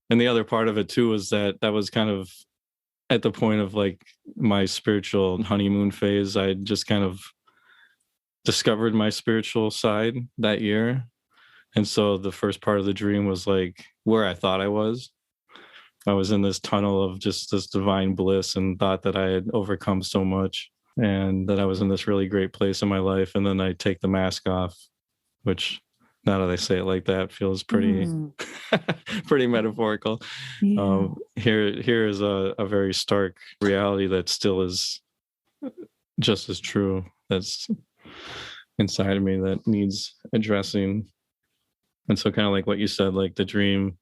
And the other part of it too was that was kind of at the point of like my spiritual honeymoon phase. I just kind of discovered my spiritual side that year. And so the first part of the dream was like where I thought I was. I was in this tunnel of just this divine bliss, and thought that I had overcome so much, and that I was in this really great place in my life. And then I take the mask off, which, now that I say it like that, feels pretty pretty metaphorical. Here is a very stark reality that still is just as true, that's inside of me, that needs addressing. And so, kind of like what you said, like the dream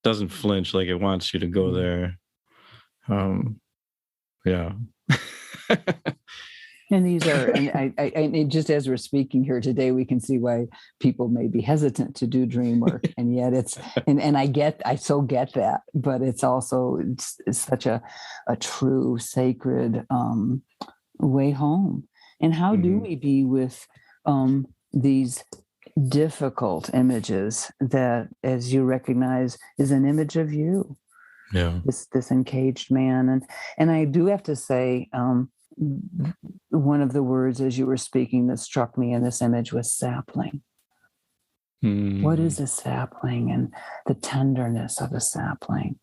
doesn't flinch, like it wants you to go there. And these are, and and just as we're speaking here today, we can see why people may be hesitant to do dream work. And yet and I so get that, but it's also, it's such a true sacred way home. And how do we be with these difficult images that, as you recognize, is an image of you? Yeah. This encaged man. And I do have to say, one of the words as you were speaking that struck me in this image was sapling. What is a sapling? And the tenderness of a sapling,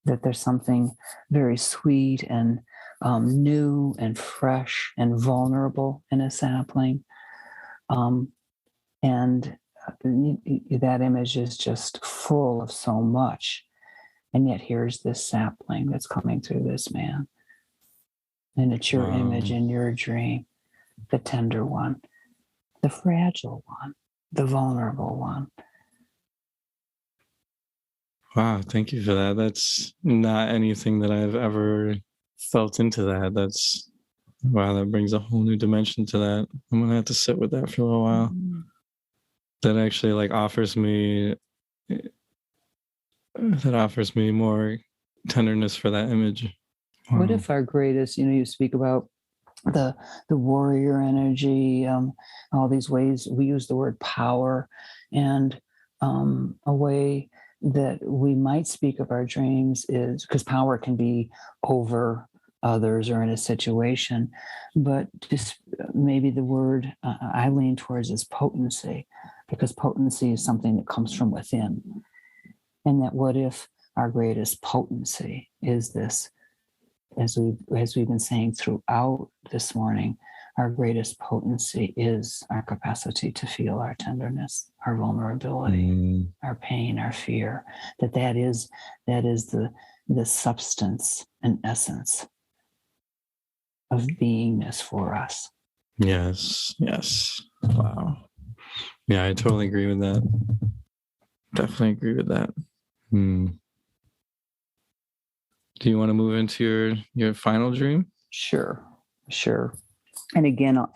that there's something very sweet and new and fresh and vulnerable in a sapling. And that image is just full of so much. And yet here's this sapling that's coming through this man. And it's your image in your dream, the tender one, the fragile one, the vulnerable one. Wow, thank you for that. That's not anything that I've ever felt into that. Wow, that brings a whole new dimension to that. I'm gonna have to sit with that for a little while. That actually offers me more tenderness for that image. Wow. What if our greatest, you speak about the warrior energy, all these ways we use the word power, and a way that we might speak of our dreams is, because power can be over others or in a situation, but just maybe the word I lean towards is potency, because potency is something that comes from within. And that what if our greatest potency is this, as we've been saying throughout this morning, our greatest potency is our capacity to feel our tenderness, our vulnerability, our pain, our fear. That is the substance and essence of beingness for us. Yes. Wow. Yeah, I totally agree with that. Definitely agree with that. Do you want to move into your final dream? Sure. And again, or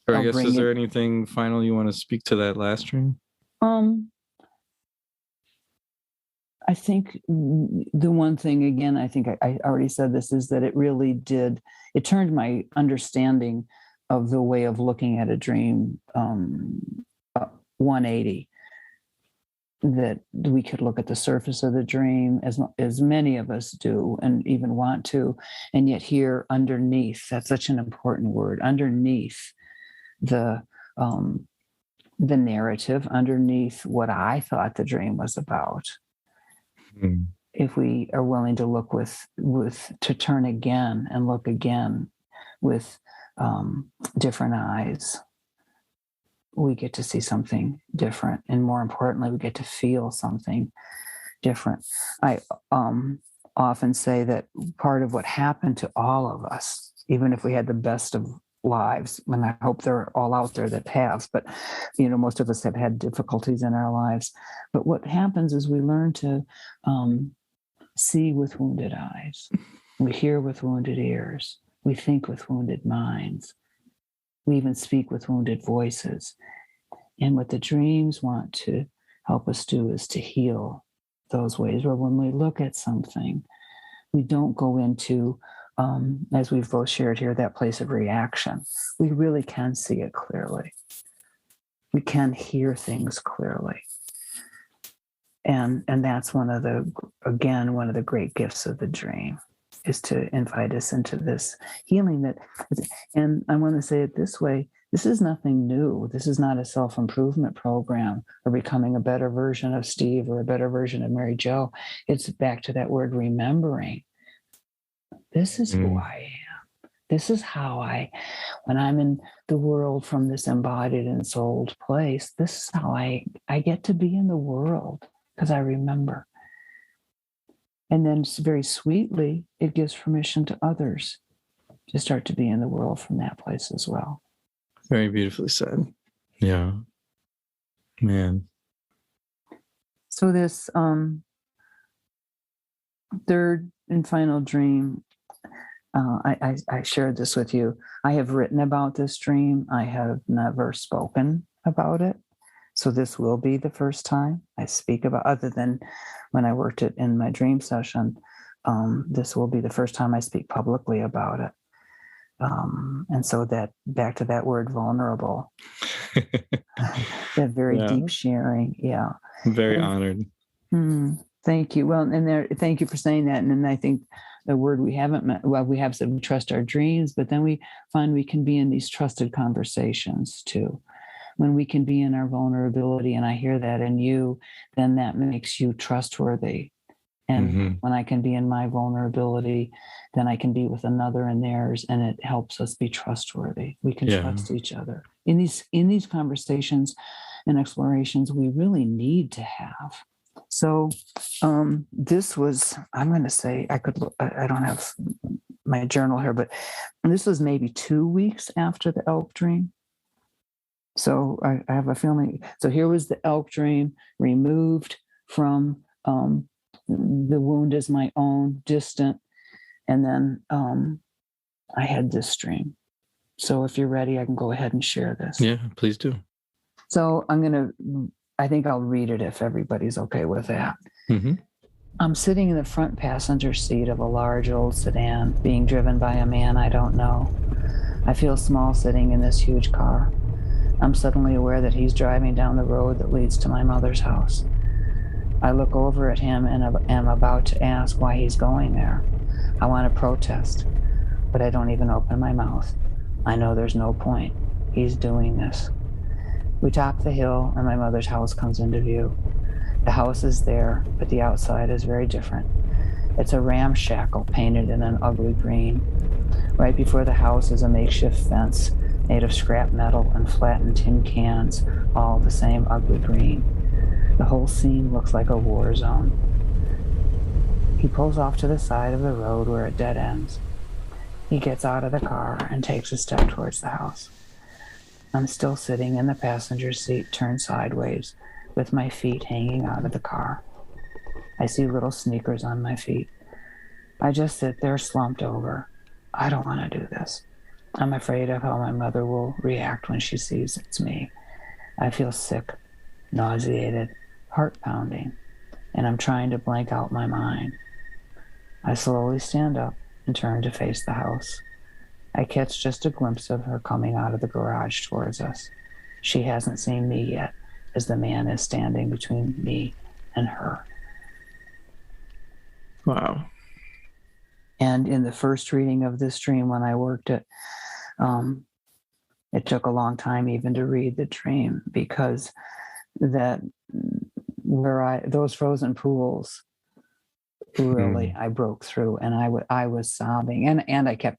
I guess, is there anything final you want to speak to that last dream? I think the one thing, again, I think I already said this, is that it really it turned my understanding of the way of looking at a dream 180. That we could look at the surface of the dream, as many of us do and even want to, and yet here underneath, that's such an important word, underneath the narrative, underneath what I thought the dream was about. If we are willing to look to turn again and look again with different eyes, we get to see something different. And more importantly, we get to feel something different. I often say that part of what happened to all of us, even if we had the best of lives, and I hope they're all out there that have, but most of us have had difficulties in our lives. But what happens is we learn to see with wounded eyes. We hear with wounded ears. We think with wounded minds. We even speak with wounded voices. And what the dreams want to help us do is to heal those ways, where when we look at something, we don't go into, as we've both shared here, that place of reaction. We really can see it clearly. We can hear things clearly. And that's one of the great gifts of the dream, is to invite us into this healing and I want to say it this way, this is nothing new. This is not a self-improvement program or becoming a better version of Steve or a better version of Mary Jo. It's back to that word remembering. This is who I am. This is how when I'm in the world from this embodied and souled place, this is how I get to be in the world, because I remember. And then very sweetly, it gives permission to others to start to be in the world from that place as well. Very beautifully said. Yeah. Man. So this third and final dream, I shared this with you. I have written about this dream. I have never spoken about it. So this will be the first time I speak about, other than when I worked it in my dream session. This will be the first time I speak publicly about it. And so that, back to that word, vulnerable, that very deep sharing. Yeah. I'm very honored. Thank you. Well, and thank you for saying that. And then I think the word we haven't met, well, we have said we trust our dreams, but then we find we can be in these trusted conversations too. When we can be in our vulnerability, and I hear that in you, then that makes you trustworthy. And when I can be in my vulnerability, then I can be with another in theirs, and it helps us be trustworthy. We can trust each other. In these conversations and explorations, we really need to have. So this was, I'm going to say, I don't have my journal here, but this was maybe 2 weeks after the elk dream. So I have a feeling. So here was the elk dream, removed from the wound is my own, distant. And then I had this dream. So if you're ready, I can go ahead and share this. Yeah, please do. So I think I'll read it if everybody's okay with that. I'm sitting in the front passenger seat of a large old sedan being driven by a man I don't know. I feel small sitting in this huge car. I'm suddenly aware that he's driving down the road that leads to my mother's house. I look over at him and am about to ask why he's going there. I want to protest, but I don't even open my mouth. I know there's no point. He's doing this. We top the hill and my mother's house comes into view. The house is there, but the outside is very different. It's a ramshackle painted in an ugly green. Right before the house is a makeshift fence made of scrap metal and flattened tin cans, all the same ugly green. The whole scene looks like a war zone. He pulls off to the side of the road where it dead ends. He gets out of the car and takes a step towards the house. I'm still sitting in the passenger seat, turned sideways, with my feet hanging out of the car. I see little sneakers on my feet. I just sit there slumped over. I don't want to do this. I'm afraid of how my mother will react when she sees it's me. I feel sick, nauseated, heart pounding, and I'm trying to blank out my mind. I slowly stand up and turn to face the house. I catch just a glimpse of her coming out of the garage towards us. She hasn't seen me yet, as the man is standing between me and her. Wow. And in the first reading of this dream, when I worked it took a long time even to read the dream, because those frozen pools, really, I broke through, and I was sobbing, and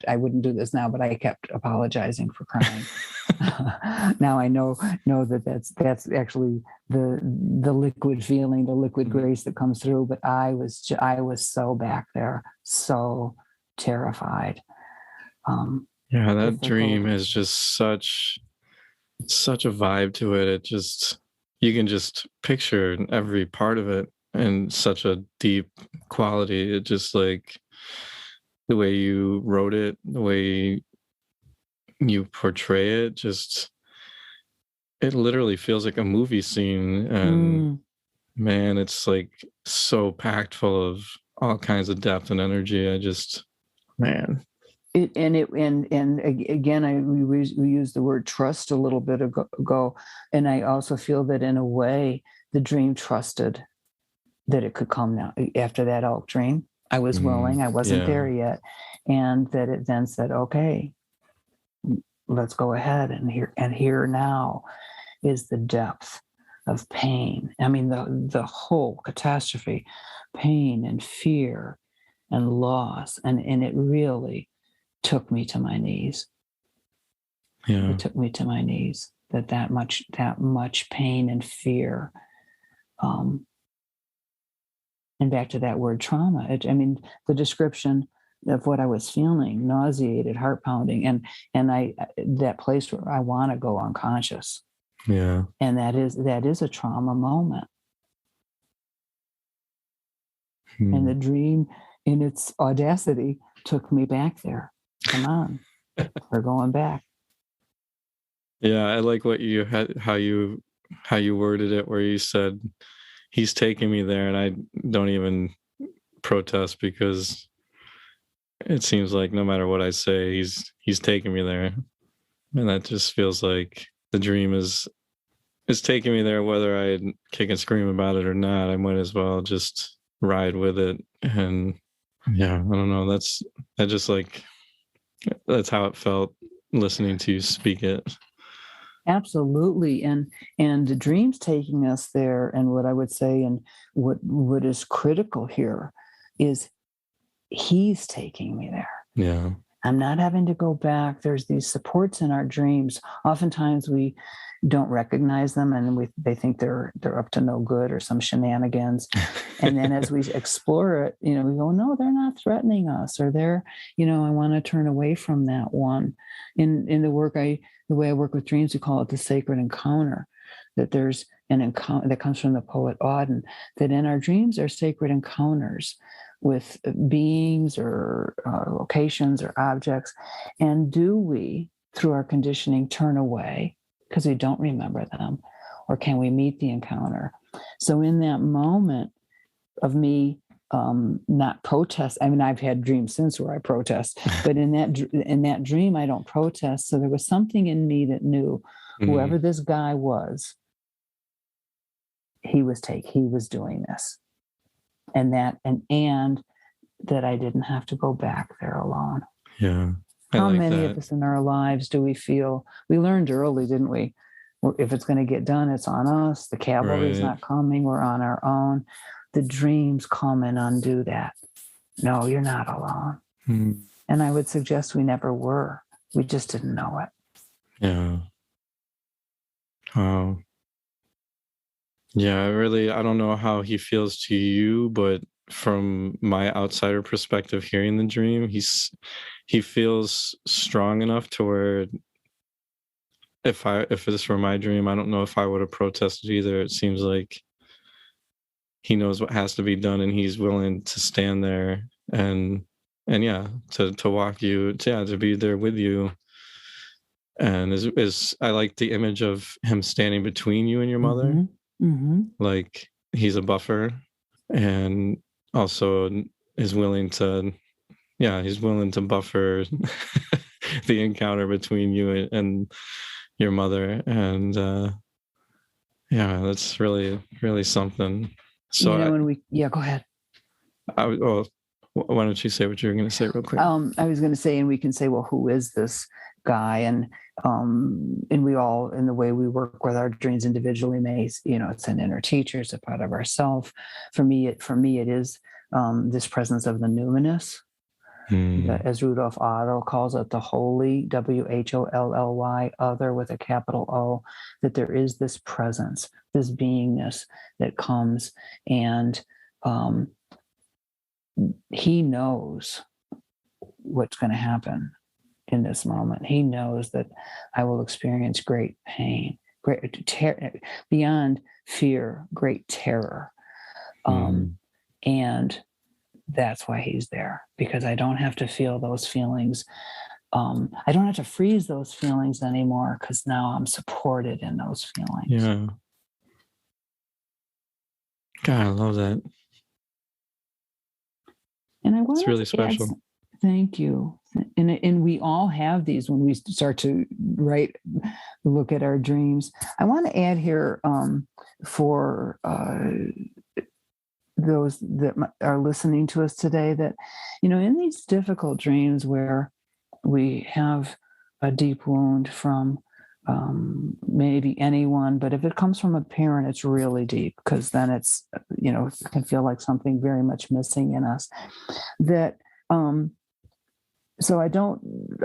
I wouldn't do this now, but I kept apologizing for crying. Now I know that that's actually the liquid feeling, the liquid grace that comes through. But I was so back there, so terrified. That difficult. Dream is just such a vibe to it. You can just picture every part of it in such a deep quality. It just, like, the way you wrote it, the way you portray it, it literally feels like a movie scene. And man, it's like so packed full of all kinds of depth and energy. Man. We used the word trust a little bit ago, and I also feel that in a way the dream trusted that it could come now. After that elk dream, I was willing. I wasn't there yet, and that it then said, "Okay, let's go ahead." And here now is the depth of pain. I mean, the whole catastrophe, pain and fear and loss, and it really took me to my knees. Yeah. It took me to my knees. That much pain and fear. And back to that word trauma. The description of what I was feeling, nauseated, heart pounding, and that place where I want to go unconscious. Yeah. And that is a trauma moment. And the dream, in its audacity, took me back there. Come on, we're going back. Yeah, I like what you had, how you worded it, where you said he's taking me there, and I don't even protest because it seems like no matter what I say, he's taking me there, and that just feels like the dream is taking me there, whether I kick and scream about it or not. I might as well just ride with it, and yeah, I don't know. That's how it felt listening to you speak it. Absolutely. And the dream's taking us there. And what I would say, and what is critical here is he's taking me there. Yeah. I'm not having to go back. There's these supports in our dreams. Oftentimes we don't recognize them, and they think they're up to no good or some shenanigans. And then as we explore it, we go, no, they're not threatening us, or they're, I want to turn away from that one. In the way I work with dreams, we call it the sacred encounter. That there's an encounter that comes from the poet Auden, that in our dreams are sacred encounters with beings or locations or objects. And do we, through our conditioning, turn away because we don't remember them? Or can we meet the encounter? So in that moment of me not protest, I mean, I've had dreams since where I protest, but in that dream, I don't protest. So there was something in me that knew whoever this guy was, he was doing this. And that I didn't have to go back there alone. Yeah. How many of us in our lives do we feel, we learned early, didn't we? If it's going to get done, it's on us. The cavalry's not coming. We're on our own. The dreams come and undo that. No, you're not alone. And I would suggest we never were. We just didn't know it. Yeah. Wow. Yeah, I don't know how he feels to you, but from my outsider perspective, hearing the dream, he feels strong enough to where if this were my dream, I don't know if I would have protested either. It seems like he knows what has to be done, and he's willing to stand there and yeah, to walk you, to be there with you. And is I like the image of him standing between you and your mother. Like he's a buffer, and also is willing to buffer the encounter between you and your mother. And yeah, that's really, really something. So go ahead. Why don't you say what you were going to say real quick? I was going to say, and we can say, well, who is this guy? And we all, in the way we work with our dreams individually, it's an inner teacher, it's a part of ourself. For me, it is this presence of the numinous, as Rudolf Otto calls it, the holy, WHOLLY, other with a capital O, that there is this presence, this beingness that comes, and he knows what's going to happen in this moment. He knows that I will experience great pain, great beyond fear, great terror. And that's why he's there, because I don't have to feel those feelings. I don't have to freeze those feelings anymore, because now I'm supported in those feelings. Yeah. God, I love that. And I want it's really special. Thank you. And we all have these when we start to look at our dreams. I want to add here for those that are listening to us today that, in these difficult dreams where we have a deep wound from maybe anyone, but if it comes from a parent, it's really deep, because then it's, it can feel like something very much missing in us. That so I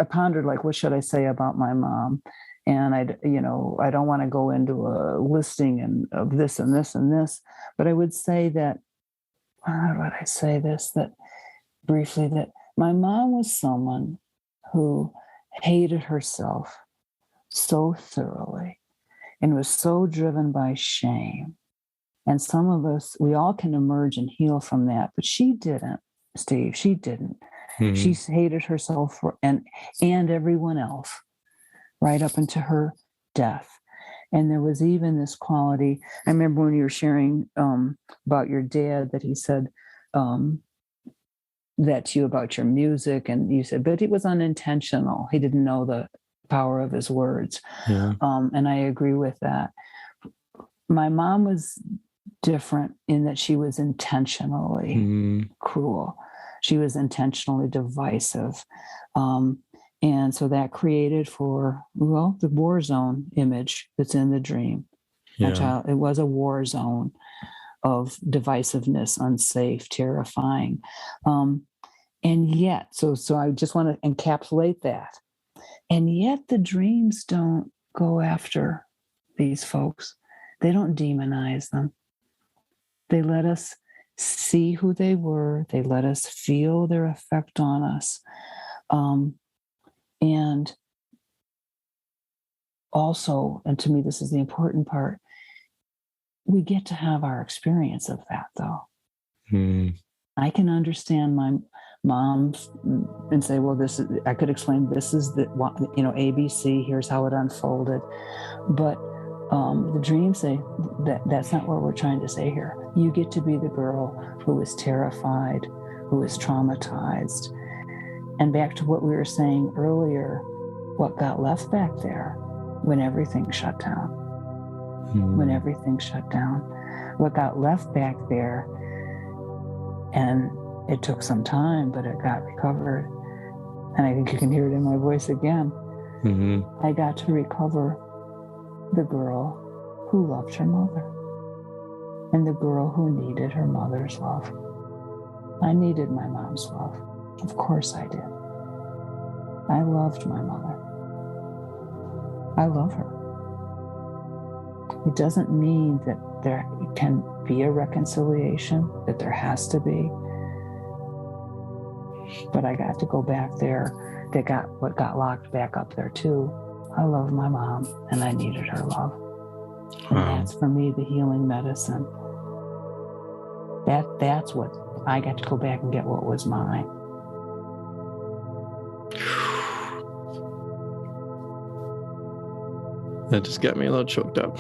pondered, like, what should I say about my mom? And I don't want to go into a listing of this and this and this, but I would say that, how would I say this? That briefly, that my mom was someone who hated herself so thoroughly and was so driven by shame. And some of us, we all can emerge and heal from that, but she didn't, Steve. She didn't. She hated herself and everyone else right up into her death. And there was even this quality. I remember when you were sharing about your dad, that he said that to you about your music, and you said, but it was unintentional. He didn't know the power of his words. Yeah. And I agree with that. My mom was different in that she was intentionally cruel. She was intentionally divisive. And so that created the war zone image that's in the dream. Yeah. It was a war zone of divisiveness, unsafe, terrifying. And yet, so I just want to encapsulate that. And yet the dreams don't go after these folks. They don't demonize them. They let us see who they were. They let us feel their effect on us. And also, and to me, this is the important part, we get to have our experience of that, though. I can understand my mom and say, well, I could explain, this is the, ABC, here's how it unfolded. But the dreams say that's not what we're trying to say here. You get to be the girl who is terrified, who is traumatized. And back to what we were saying earlier, what got left back there when everything shut down. When everything shut down. What got left back there, and it took some time, but it got recovered. And I think you can hear it in my voice again. I got to recover the girl who loved her mother and the girl who needed her mother's love. I needed my mom's love. Of course I did. I loved my mother. I love her. It doesn't mean that there can be a reconciliation, that there has to be. But I got to go back there. What got locked back up there too. I love my mom and I needed her love. And that's for me the healing medicine. That's what I got to go back and get what was mine. That just got me a little choked up.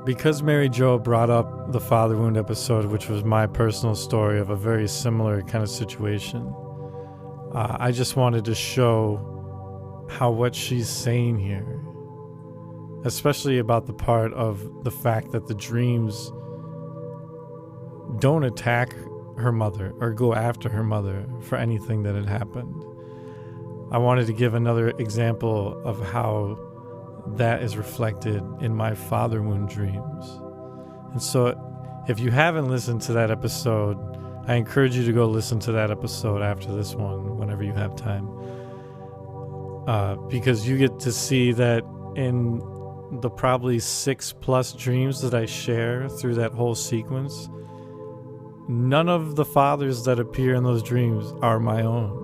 Because Mary Jo brought up the father wound episode, which was my personal story of a very similar kind of situation, I just wanted to show how what she's saying here, especially about the part of the fact that the dreams don't attack her mother or go after her mother for anything that had happened. I wanted to give another example of how that is reflected in my father wound dreams. And so if you haven't listened to that episode, I encourage you to go listen to that episode after this one, whenever you have time. Because you get to see that in the probably 6+ dreams that I share through that whole sequence, none of the fathers that appear in those dreams are my own.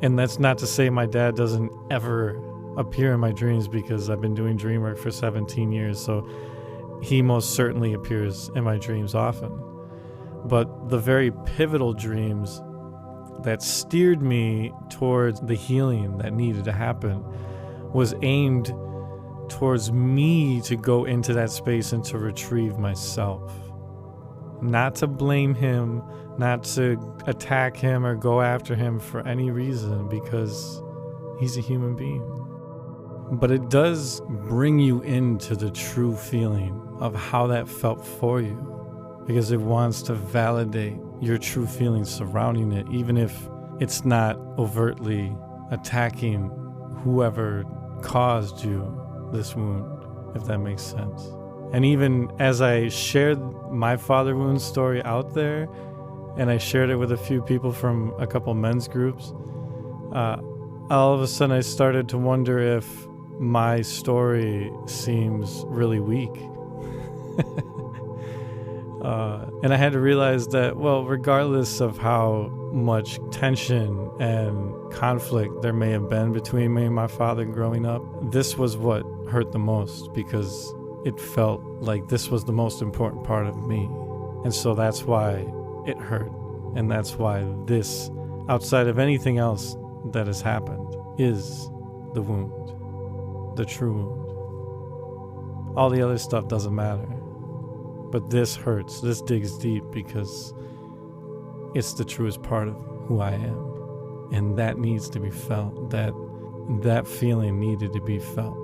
And that's not to say my dad doesn't ever appear in my dreams, because I've been doing dream work for 17 years, so he most certainly appears in my dreams often. But the very pivotal dreams that steered me towards the healing that needed to happen was aimed towards me to go into that space and to retrieve myself. Not to blame him, not to attack him or go after him for any reason, because he's a human being. But it does bring you into the true feeling of how that felt for you, because it wants to validate your true feelings surrounding it, even if it's not overtly attacking whoever caused you this wound, if that makes sense. And even as I shared my father wound story out there, and I shared it with a few people from a couple men's groups, all of a sudden I started to wonder if my story seems really weak. And I had to realize that, well, regardless of how much tension and conflict there may have been between me and my father growing up, this was what hurt the most, because it felt like this was the most important part of me. And so that's why it hurt. And that's why this, outside of anything else that has happened, is the wound, the true wound. All the other stuff doesn't matter. But this hurts. This digs deep because it's the truest part of who I am. And that needs to be felt. That feeling needed to be felt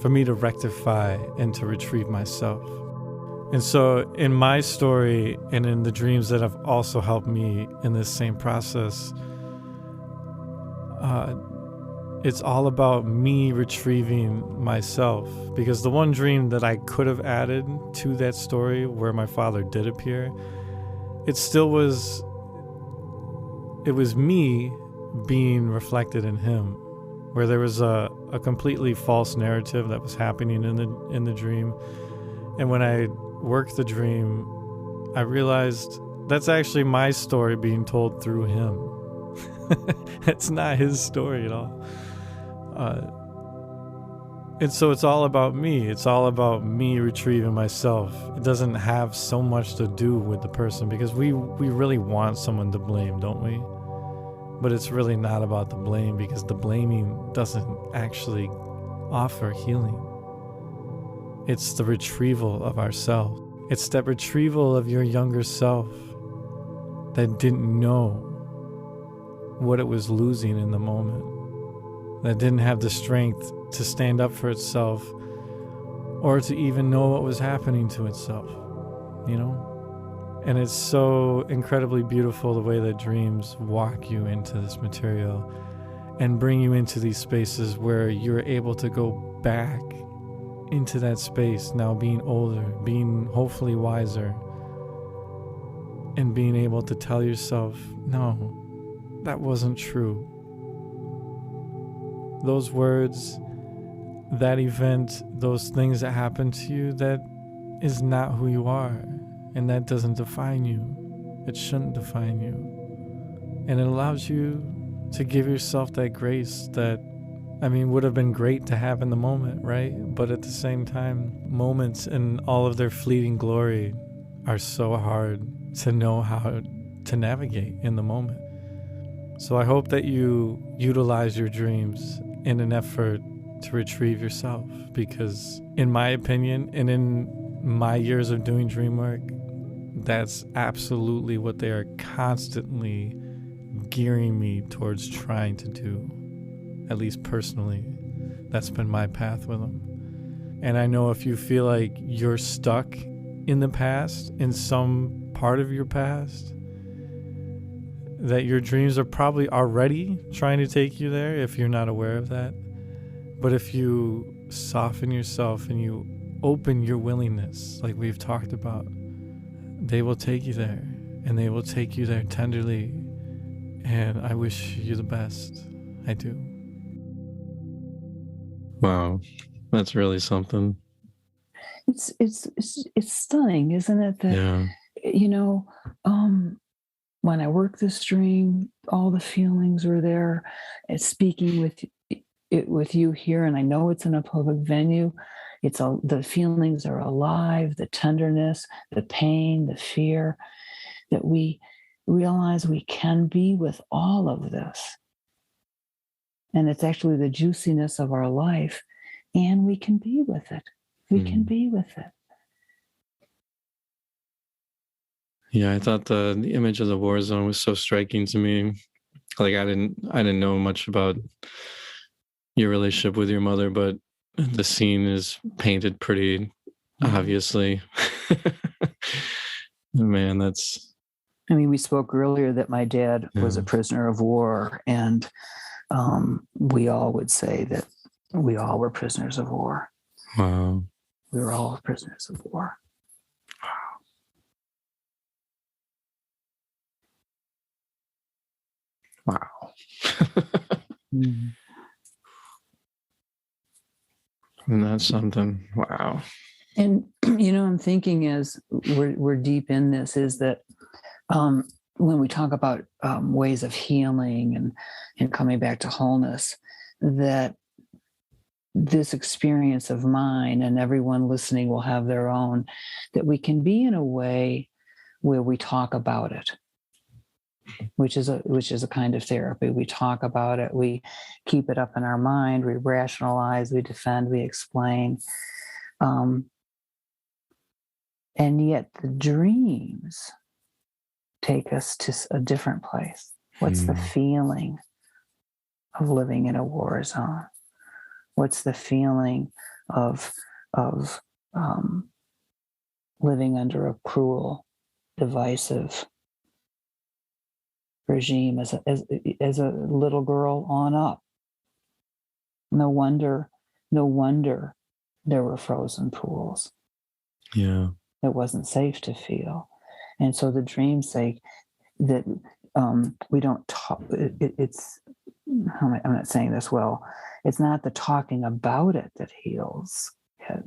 for me to rectify and to retrieve myself. And so in my story and in the dreams that have also helped me in this same process, it's all about me retrieving myself. Because the one dream that I could have added to that story where my father did appear, it was me being reflected in him, where there was a completely false narrative that was happening in the dream. And when I worked the dream, I realized that's actually my story being told through him. It's not his story at all. And so it's all about me. It's all about me retrieving myself. It doesn't have so much to do with the person, because we really want someone to blame, don't we? But it's really not about the blame, because the blaming doesn't actually offer healing. It's the retrieval of ourselves. It's that retrieval of your younger self that didn't know what it was losing in the moment, that didn't have the strength to stand up for itself or to even know what was happening to itself, you know? And it's so incredibly beautiful the way that dreams walk you into this material and bring you into these spaces where you're able to go back into that space, now being older, being hopefully wiser, and being able to tell yourself, no, that wasn't true. Those words, that event, those things that happened to you, that is not who you are. And that doesn't define you. It shouldn't define you. And it allows you to give yourself that grace that, would have been great to have in the moment, right? But at the same time, moments in all of their fleeting glory are so hard to know how to navigate in the moment. So I hope that you utilize your dreams in an effort to retrieve yourself, because in my opinion and in my years of doing dream work, that's absolutely what they are constantly gearing me towards trying to do. At least personally, that's been my path with them. And I know if you feel like you're stuck in the past, in some part of your past, that your dreams are probably already trying to take you there if you're not aware of that. But if you soften yourself and you open your willingness, like we've talked about, they will take you there, and they will take you there tenderly. And I wish you the best. I do. Wow, that's really something. It's stunning, isn't it? That when I worked this dream, all the feelings were there. It's speaking with you here, and I know it's in a public venue. The feelings are alive, the tenderness, the pain, the fear, that we realize we can be with all of this. And it's actually the juiciness of our life, and we can be with it. We can be with it. Yeah, I thought the image of the war zone was so striking to me. Like I didn't know much about your relationship with your mother, but the scene is painted pretty obviously. Man, that's... we spoke earlier that my dad was a prisoner of war, and we all would say that we all were prisoners of war. Wow. We were all prisoners of war. Wow. Mm. And that's something. Wow. And I'm thinking as we're deep in this, is that when we talk about ways of healing and coming back to wholeness, that this experience of mine, and everyone listening will have their own, that we can be in a way where we talk about it, which is a kind of therapy. We talk about it, we keep it up in our mind, we rationalize, we defend, we explain. And yet the dreams take us to a different place. What's the feeling of living in a war zone? What's the feeling of living under a cruel, divisive regime as a little girl on up? No wonder there were frozen pools. Yeah. It wasn't safe to feel. And so the dreams say that we don't talk. It's, I'm not saying this well. It's not the talking about it that heals it.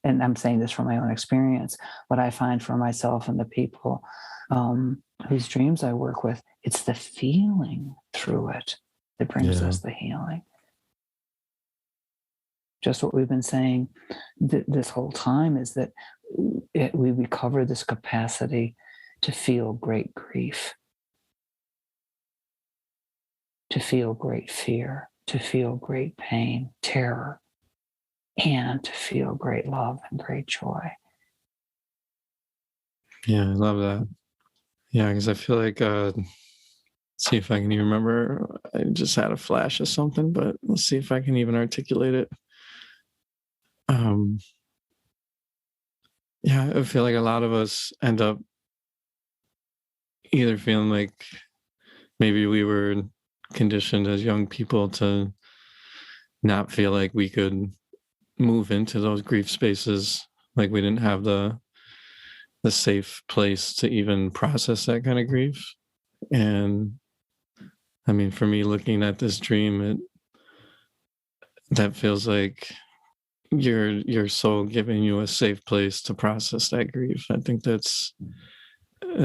And I'm saying this from my own experience. What I find for myself and the people whose dreams I work with, it's the feeling through it that brings us the healing. Just what we've been saying this whole time is that we recover this capacity to feel great grief, to feel great fear, to feel great pain, terror, and to feel great love and great joy. Yeah, I love that. Yeah, because I feel like, see if I can even remember. I just had a flash of something, but let's see if I can even articulate it. Yeah, I feel like a lot of us end up either feeling like maybe we were conditioned as young people to not feel like we could move into those grief spaces, like we didn't have the safe place to even process that kind of grief. And I mean, for me, looking at this dream, that feels like your soul giving you a safe place to process that grief. I think it's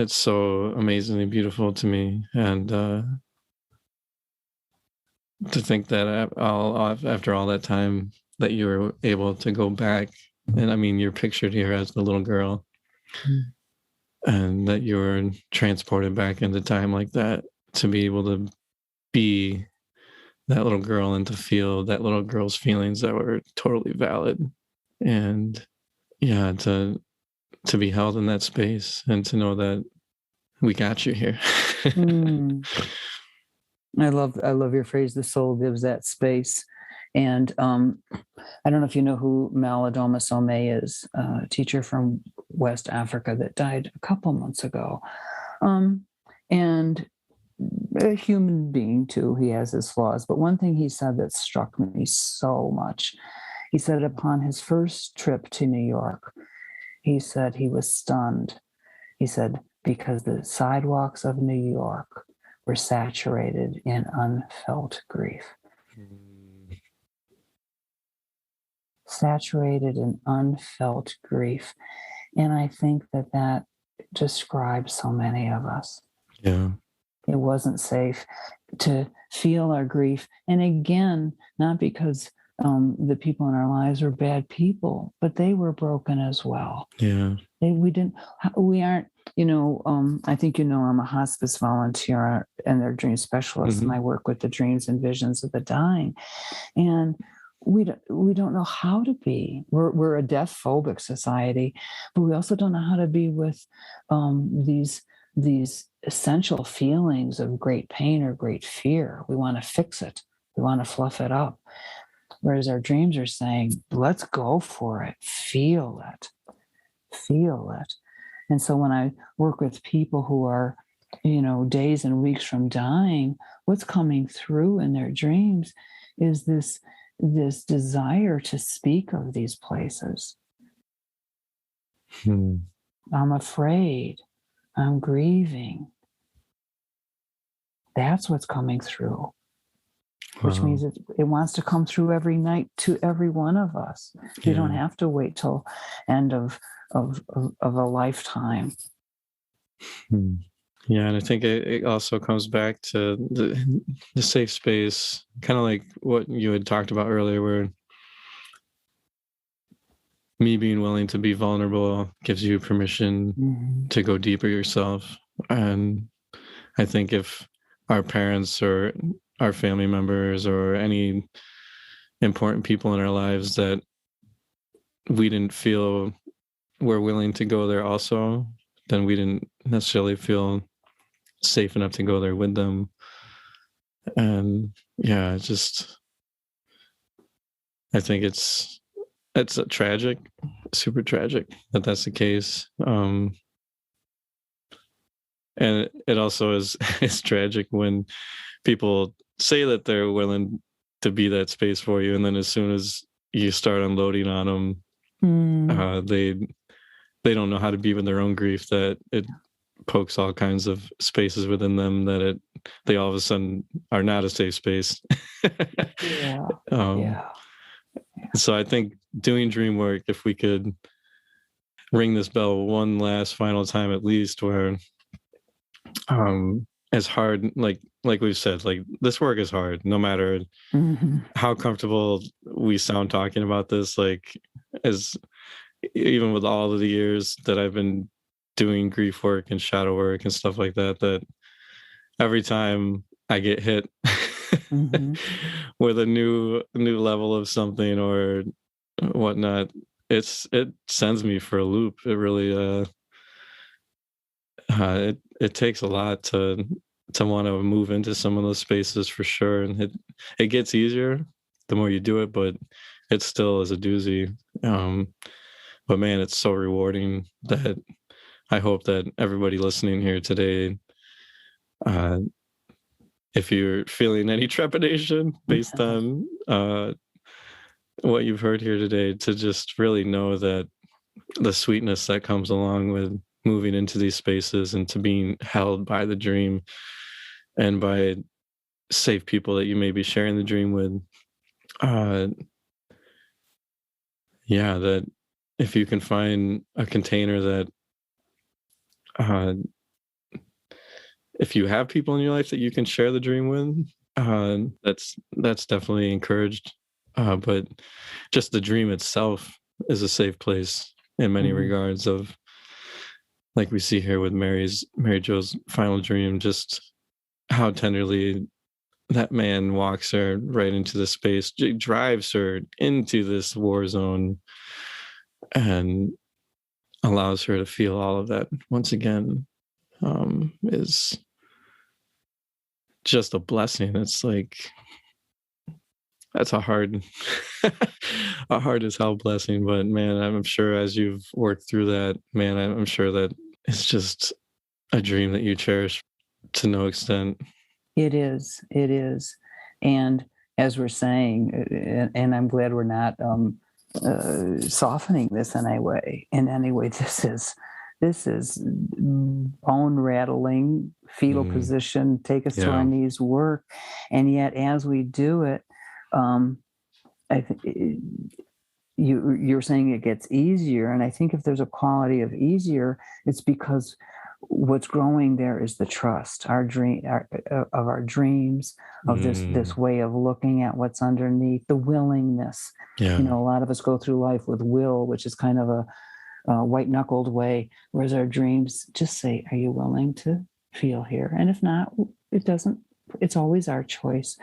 so amazingly beautiful to me. And to think that after all that time that you were able to go back, and I mean, you're pictured here as the little girl, and that you were transported back into time like that, to be able to be that little girl and to feel that little girl's feelings that were totally valid. And yeah, to be held in that space and to know that we got you here. I love your phrase, the soul gives that space. And I don't know if you know who Malidoma Some is, a teacher from West Africa that died a couple months ago. And a human being too, he has his flaws. But one thing he said that struck me so much, he said upon his first trip to New York, he said he was stunned. He said, because the sidewalks of New York were saturated in unfelt grief. Saturated in unfelt grief. And I think that describes so many of us. Yeah. It wasn't safe to feel our grief. And again, not because the people in our lives were bad people, but they were broken as well. Yeah. We aren't, I think, I'm a hospice volunteer and their dream specialist, and I work with the dreams and visions of the dying. And we don't know how to be. We're a death phobic society, but we also don't know how to be with these essential feelings of great pain or great fear. We want to fix it. We want to fluff it up. Whereas our dreams are saying, let's go for it. Feel it. Feel it. And so when I work with people who are, days and weeks from dying, what's coming through in their dreams is this desire to speak of these places. I'm afraid. I'm grieving. That's what's coming through, which means it wants to come through every night to every one of us. You don't have to wait till end of a lifetime. Yeah, and I think it also comes back to the safe space, kind of like what you had talked about earlier, where me being willing to be vulnerable gives you permission to go deeper yourself. And I think if our parents or our family members or any important people in our lives that we didn't feel were willing to go there also, then we didn't necessarily feel safe enough to go there with them. And yeah, it's just, I think it's tragic, super tragic that that's the case. And it also is it's tragic when people say that they're willing to be that space for you, and then as soon as you start unloading on them, they don't know how to be with their own grief. That it pokes all kinds of spaces within them that they all of a sudden are not a safe space. Yeah. So I think doing dream work, if we could ring this bell one last final time at least, where as hard, like we've said, like this work is hard no matter how comfortable we sound talking about this, like as even with all of the years that I've been doing grief work and shadow work and stuff like that, that every time I get hit with a new level of something or whatnot, it sends me for a loop. It really it takes a lot to want to move into some of those spaces for sure, and it gets easier the more you do it, but it still is a doozy. But man, it's so rewarding that I hope that everybody listening here today, if you're feeling any trepidation based on what you've heard here today, to just really know that the sweetness that comes along with moving into these spaces and to being held by the dream and by safe people that you may be sharing the dream with. Yeah, that if you can find a container that if you have people in your life that you can share the dream with, that's definitely encouraged. But just the dream itself is a safe place in many regards, of like we see here with Mary Jo's final dream, just how tenderly that man walks her right into the space, drives her into this war zone, and allows her to feel all of that once again, is just a blessing. It's like, that's a hard as hell blessing, but man, I'm sure as you've worked through that, man, I'm sure that it's just a dream that you cherish to no extent. It is. And as we're saying, and I'm glad we're not softening this in any way. This is bone rattling, fetal position, take us to our knees work. And yet as we do it, I think you're saying it gets easier. And I think if there's a quality of easier, it's because what's growing there is the trust, our dreams, of this way of looking at what's underneath, the willingness. A lot of us go through life with will, which is kind of a white knuckled way, whereas our dreams just say, are you willing to feel here? And if not, it's always our choice.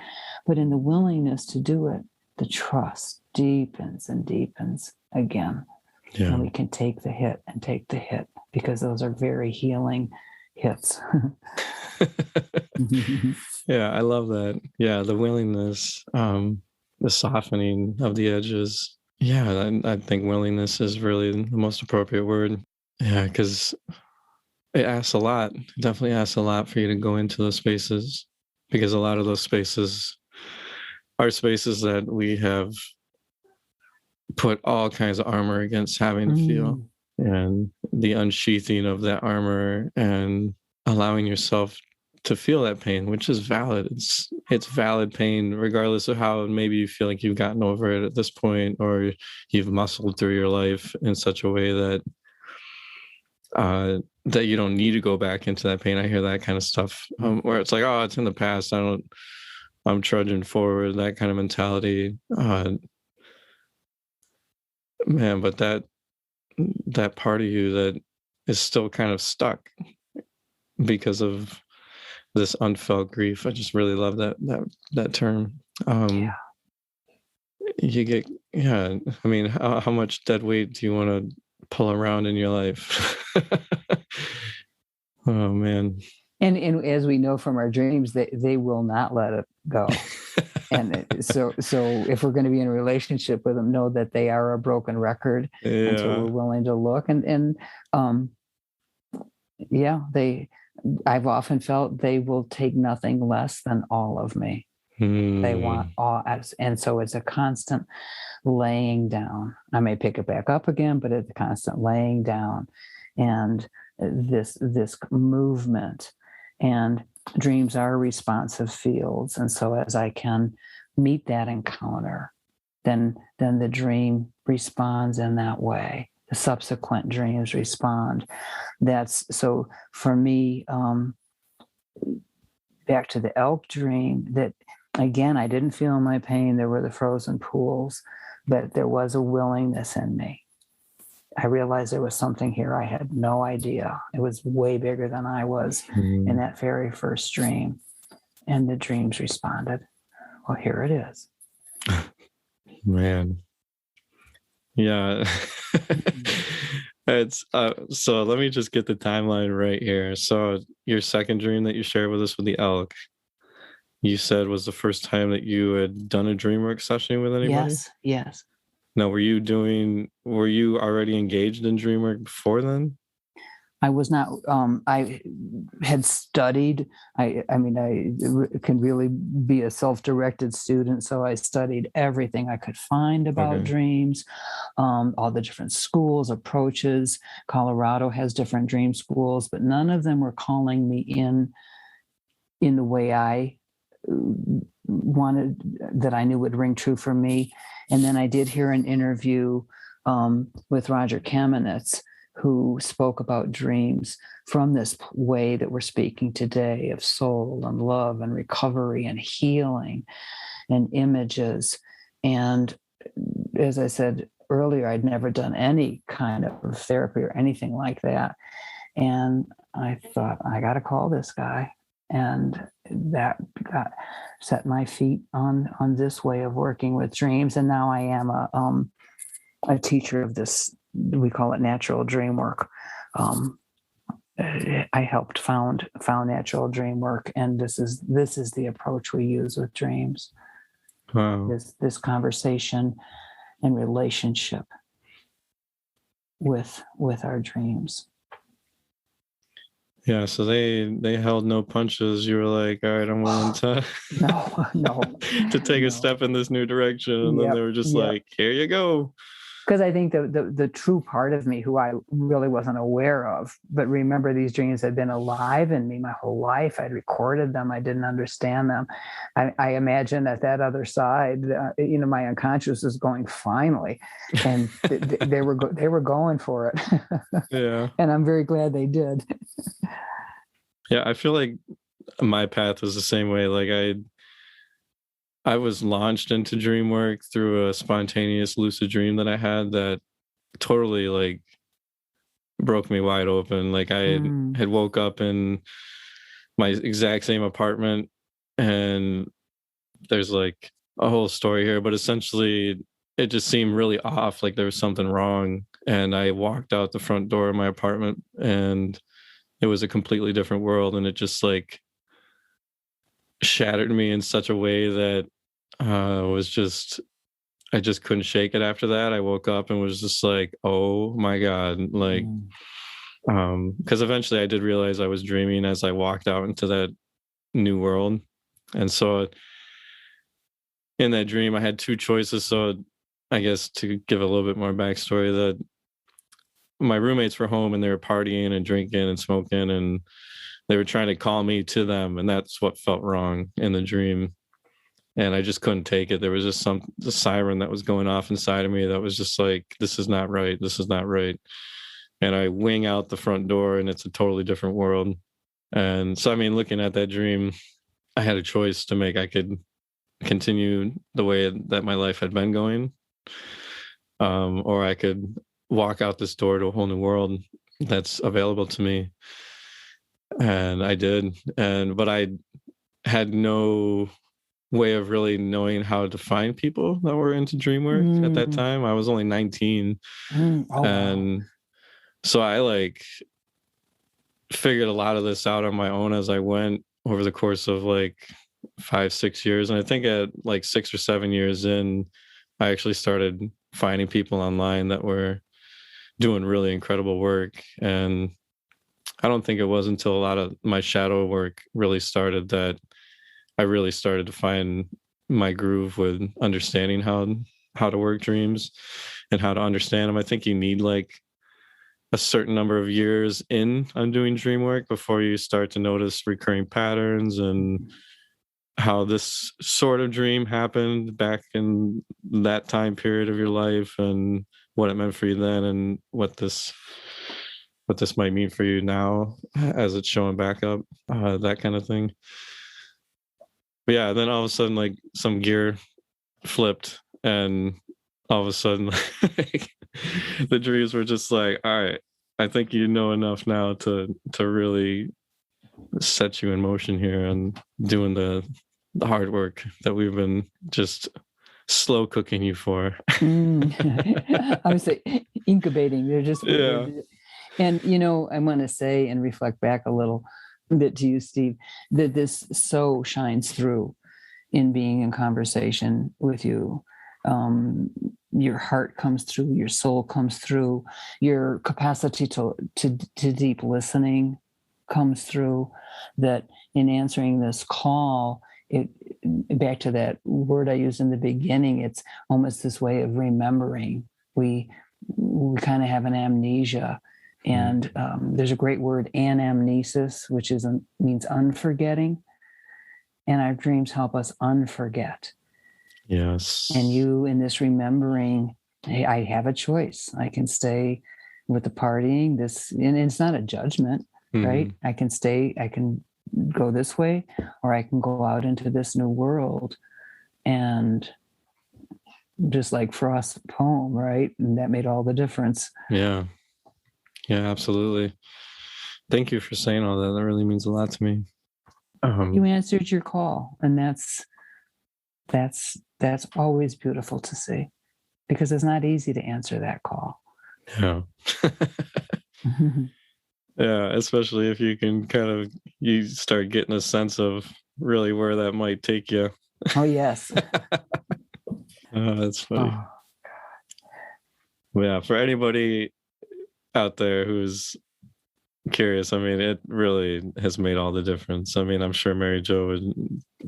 But in the willingness to do it, the trust deepens and deepens again. And we can take the hit, because those are very healing hits. Yeah, I love that. Yeah, the willingness, the softening of the edges. Yeah, I think willingness is really the most appropriate word. Yeah, because it asks a lot. It definitely asks a lot for you to go into those spaces, because a lot of those spaces are spaces that we have put all kinds of armor against having to feel, and the unsheathing of that armor and allowing yourself to feel that pain, which is valid. It's valid pain, regardless of how maybe you feel like you've gotten over it at this point, or you've muscled through your life in such a way that that you don't need to go back into that pain. I hear that kind of stuff, where it's like, oh, it's in the past, I'm trudging forward, that kind of mentality. man, but that part of you that is still kind of stuck because of this unfelt grief. I just really love that term. Yeah. You get, yeah. I mean, how much dead weight do you want to pull around in your life? Oh man. And as we know from our dreams, they will not let it go. And so if we're going to be in a relationship with them, know that they are a broken record until Yeah. we're willing to look. And yeah, I've often felt they will take nothing less than all of me. They want all, and so it's a constant laying down. I may pick it back up again, but it's a constant laying down, and this movement. And dreams are responsive fields, and so as I can meet that encounter, then the dream responds in that way. The subsequent dreams respond. That's so for me. Back to the elk dream, that again, I didn't feel my pain. There were the frozen pools, but there was a willingness in me. I realized there was something here I had no idea. It was way bigger than I was in that very first dream. And the dreams responded. Well, here it is. Man. Yeah. It's so let me just get the timeline right here. So your second dream that you shared with us with the elk, you said was the first time that you had done a dream work session with anybody? Yes. Now, were you already engaged in dream work before then? I was not. I had studied. I can really be a self-directed student, so I studied everything I could find about dreams, all the different schools, approaches. Colorado has different dream schools, but none of them were calling me in the way I wanted, that I knew would ring true for me. And then I did hear an interview with Roger Kamenetz, who spoke about dreams from this way that we're speaking today of soul and love and recovery and healing and images. And as I said earlier, I'd never done any kind of therapy or anything like that. And I thought, I got to call this guy. And that set my feet on this way of working with dreams. And now I am a teacher of this. We call it natural dream work. I helped found natural dream work, and this is the approach we use with dreams. Wow. This conversation and relationship with our dreams. Yeah, so they held no punches. You were like, all right, I'm willing to no to take a step in this new direction, and then they were just like, here you go. Because I think the true part of me, who I really wasn't aware of, but remember, these dreams had been alive in me my whole life. I'd recorded them. I didn't understand them. I imagine at that other side, my unconscious is going, finally, and they were going for it. Yeah, and I'm very glad they did. Yeah, I feel like my path was the same way. Like I was launched into dream work through a spontaneous lucid dream that I had that totally like broke me wide open. Like I had woke up in my exact same apartment, and there's like a whole story here, but essentially it just seemed really off, like there was something wrong. And I walked out the front door of my apartment, and it was a completely different world. And it just like shattered me in such a way that I just couldn't shake it after that. I woke up and was just like, oh my God. Like, because eventually I did realize I was dreaming as I walked out into that new world. And so in that dream, I had two choices. So I guess to give a little bit more backstory, that my roommates were home and they were partying and drinking and smoking, and they were trying to call me to them. And that's what felt wrong in the dream. And I just couldn't take it. There was just the siren that was going off inside of me that was just like, this is not right. This is not right. And I wing out the front door, and it's a totally different world. And so, I mean, looking at that dream, I had a choice to make. I could continue the way that my life had been going, or I could walk out this door to a whole new world that's available to me. And I did. But I had no way of really knowing how to find people that were into dream work at that time. I was only 19. Oh, And so I like figured a lot of this out on my own as I went over the course of like 5-6 years. And I think at like 6 or 7 years in, I actually started finding people online that were doing really incredible work. And I don't think it was until a lot of my shadow work really started that I really started to find my groove with understanding how to work dreams and how to understand them. I think you need like a certain number of years in on doing dream work before you start to notice recurring patterns and how this sort of dream happened back in that time period of your life and what it meant for you then and what this might mean for you now as it's showing back up, that kind of thing. But yeah, then all of a sudden, like some gear flipped, and all of a sudden, like, the dreams were just like, all right, I think you know enough now to really set you in motion here and doing the hard work that we've been just slow cooking you for. I would say incubating. They're just Yeah. And I want to say and reflect back a little bit to you, Steve, that this so shines through in being in conversation with you. Your heart comes through, your soul comes through, your capacity to deep listening comes through. That in answering this call, back to that word I used in the beginning, it's almost this way of remembering. We kind of have an amnesia. And there's a great word, anamnesis, which means unforgetting. And our dreams help us unforget. Yes. And you, in this remembering, hey, I have a choice. I can stay with the partying. And it's not a judgment, right? I can go this way, or I can go out into this new world. And just like Frost's poem, right? And that made all the difference. Yeah. Yeah, absolutely. Thank you for saying all that. That really means a lot to me. You answered your call, and that's always beautiful to see, because it's not easy to answer that call. Yeah. Yeah, especially if you can you start getting a sense of really where that might take you. Oh, yes. That's funny. Oh. Yeah, for anybody out there who's curious, I mean, it really has made all the difference. I mean, I'm sure Mary Jo would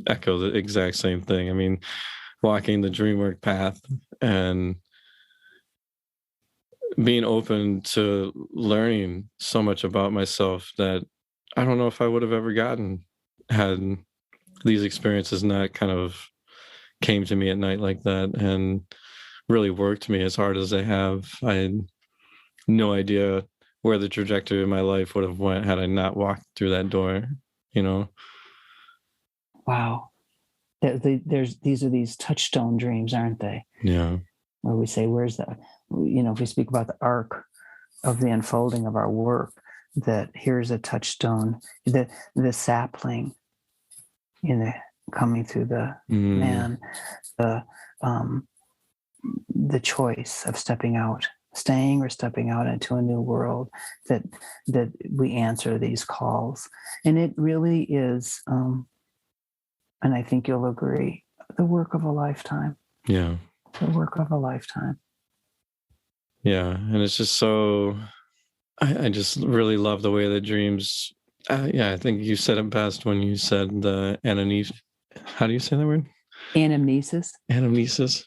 echo the exact same thing. I mean, walking the DreamWork path and being open to learning so much about myself that I don't know if I would have ever gotten had these experiences not kind of came to me at night like that and really worked me as hard as they have. I had no idea where the trajectory of my life would have went had I not walked through that door, Wow. These are these touchstone dreams, aren't they? Yeah. Where we say, where's the, if we speak about the arc of the unfolding of our work, that here's a touchstone, the sapling, coming through the man, the choice of staying or stepping out into a new world, that we answer these calls. And it really is, and I think you'll agree, the work of a lifetime. Yeah. The work of a lifetime. Yeah. And it's just so, I just really love the way that dreams, I think you said it best when you said the anamnesis. How do you say that word? Anamnesis. Anamnesis.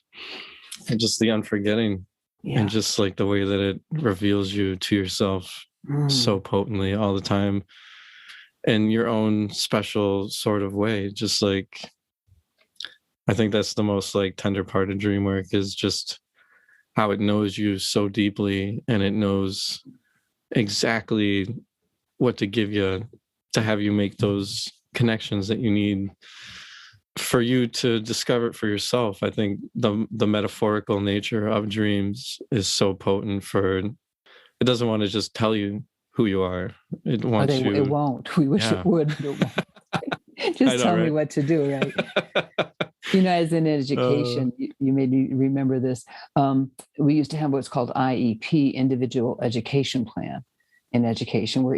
And just the unforgetting. Yeah. And just like the way that it reveals you to yourself so potently all the time in your own special sort of way. Just like, I think that's the most like tender part of dream work, is just how it knows you so deeply, and it knows exactly what to give you to have you make those connections that you need for you to discover it for yourself. I think the metaphorical nature of dreams is so potent. For it doesn't want to just tell you who you are. It wants It you. won't. We wish Yeah. it would, but it won't. I Just know, tell me right? what to do, right? As in education, you made me remember this. We used to have what's called IEP, Individual Education Plan, in education, where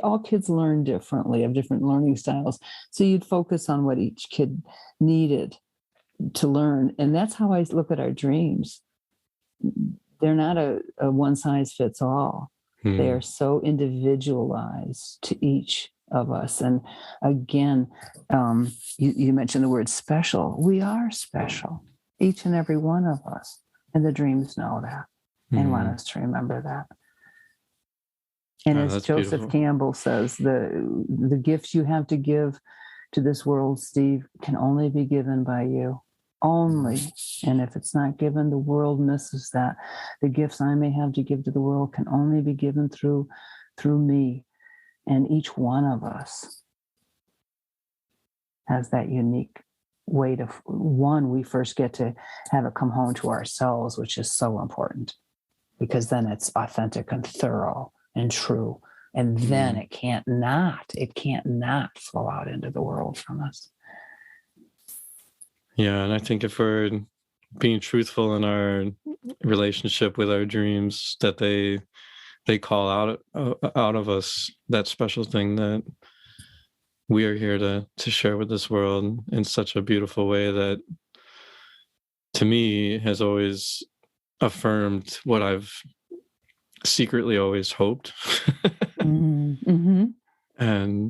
all kids learn differently, have different learning styles. So you'd focus on what each kid needed to learn, and that's how I look at our dreams. They're not a one size fits all. They are so individualized to each of us. And again, you mentioned the word special. We are special, each and every one of us. And the dreams know that and want us to remember that. And as Joseph beautiful. Campbell says, the gifts you have to give to this world, Steve, can only be given by you. Only. And if it's not given, the world misses that. The gifts I may have to give to the world can only be given through me. And each one of us has that unique way to, we first get to have it come home to ourselves, which is so important, because then it's authentic and thorough and true. And then it can't not flow out into the world from us. Yeah. And I think if we're being truthful in our relationship with our dreams, that they call out of us that special thing that we are here to share with this world in such a beautiful way that, to me, has always affirmed what I've secretly always hoped. And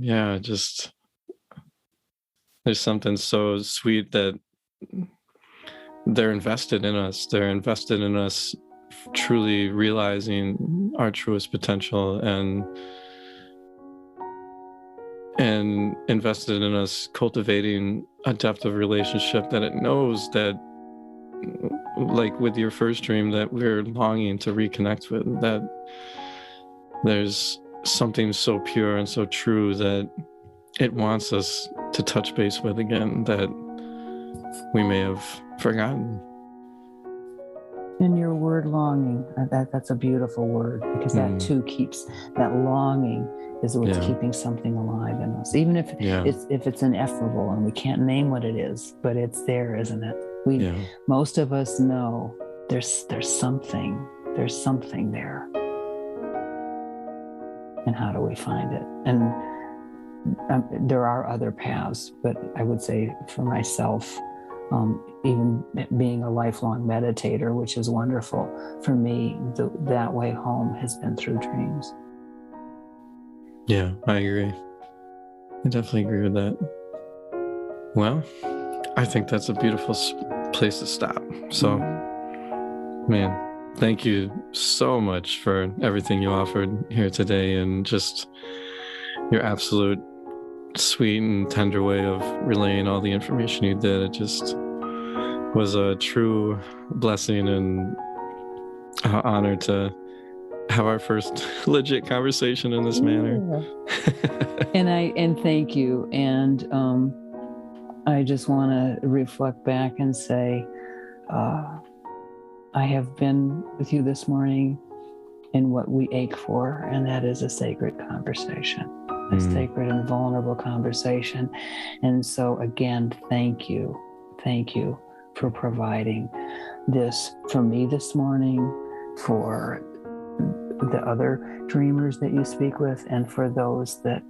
yeah, just there's something so sweet that they're invested in us. They're invested in us truly realizing our truest potential, and invested in us cultivating a depth of relationship that it knows that, like with your first dream, that we're longing to reconnect with, that there's something so pure and so true that it wants us to touch base with again, that we may have forgotten. And your word longing, that's a beautiful word, because that too keeps, that longing is what's keeping something alive in us, even if it's ineffable and we can't name what it is, but it's there, isn't it? Most of us know there's something there, and how do we find it? And there are other paths, but I would say for myself, even being a lifelong meditator, which is wonderful, for me, that way home has been through dreams. Yeah, I agree. I definitely agree with that. Well, I think that's a beautiful place to stop. So, man, thank you so much for everything you offered here today, and just your absolute sweet and tender way of relaying all the information you did. It just was a true blessing and honor to have our first legit conversation in this manner. And thank you. And I just want to reflect back and say, I have been with you this morning in what we ache for, and that is a sacred conversation. A sacred and vulnerable conversation. And so again, thank you for providing this for me this morning, for the other dreamers that you speak with, and for those that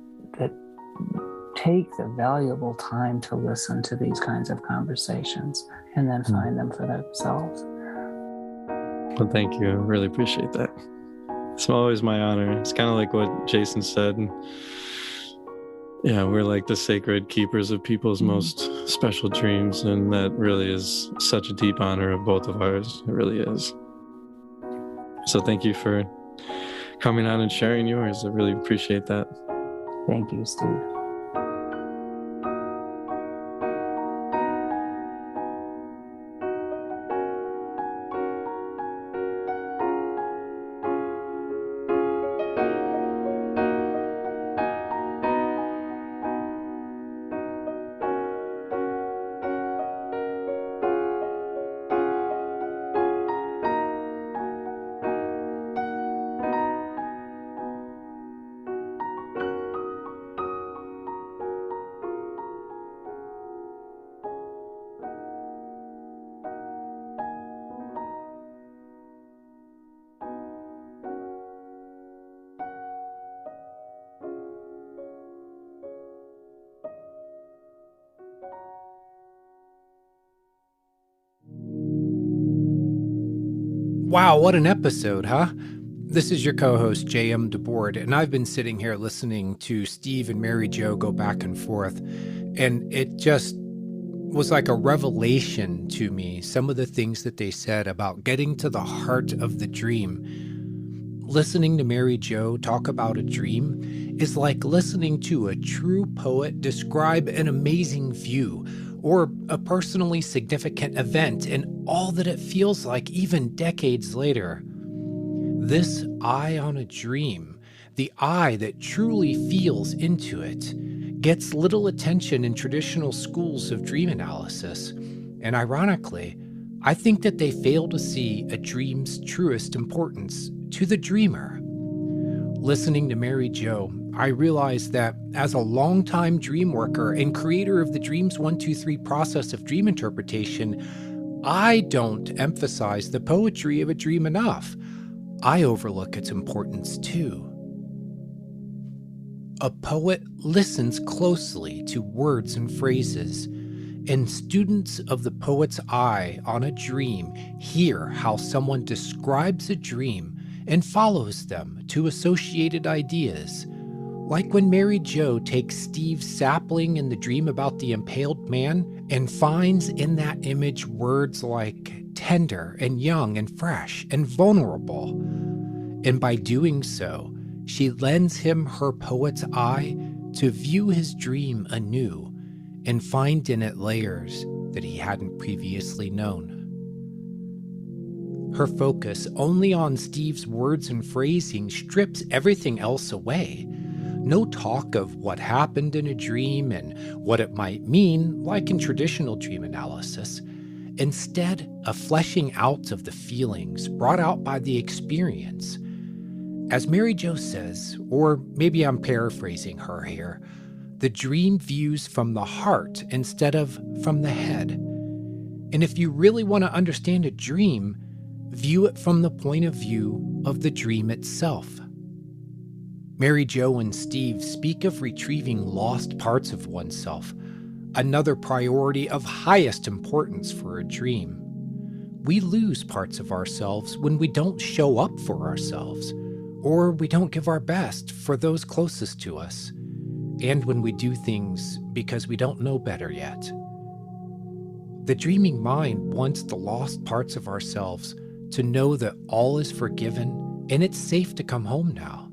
take the valuable time to listen to these kinds of conversations and then find them for themselves. Well, thank you. I really appreciate that. It's always my honor. It's kind of like what Jason said. Yeah, we're like the sacred keepers of people's most special dreams, and that really is such a deep honor of both of ours. It really is. So thank you for coming on and sharing yours. I really appreciate that. Thank you, Steve. Wow, what an episode, huh? This is your co-host, J.M. DeBoard, and I've been sitting here listening to Steve and Mary Jo go back and forth, and it just was like a revelation to me, some of the things that they said about getting to the heart of the dream. Listening to Mary Jo talk about a dream is like listening to a true poet describe an amazing view or a personally significant event and all that it feels like even decades later. This eye on a dream, the eye that truly feels into it, gets little attention in traditional schools of dream analysis. And ironically, I think that they fail to see a dream's truest importance to the dreamer. Listening to Mary Jo, I realized that as a longtime dream worker and creator of the Dreams 1-2-3 process of dream interpretation, I don't emphasize the poetry of a dream enough. I overlook its importance too. A poet listens closely to words and phrases, and students of the poet's eye on a dream hear how someone describes a dream and follows them to associated ideas. Like when Mary Jo takes Steve's sapling in the dream about the impaled man and finds in that image words like tender and young and fresh and vulnerable. And by doing so, she lends him her poet's eye to view his dream anew and find in it layers that he hadn't previously known. Her focus only on Steve's words and phrasing strips everything else away. No talk of what happened in a dream and what it might mean, like in traditional dream analysis. Instead, a fleshing out of the feelings brought out by the experience. As Mary Jo says, or maybe I'm paraphrasing her here, the dream views from the heart instead of from the head. And if you really want to understand a dream, view it from the point of view of the dream itself. Mary Jo and Steve speak of retrieving lost parts of oneself, another priority of highest importance for a dream. We lose parts of ourselves when we don't show up for ourselves, or we don't give our best for those closest to us, and when we do things because we don't know better yet. The dreaming mind wants the lost parts of ourselves to know that all is forgiven and it's safe to come home now.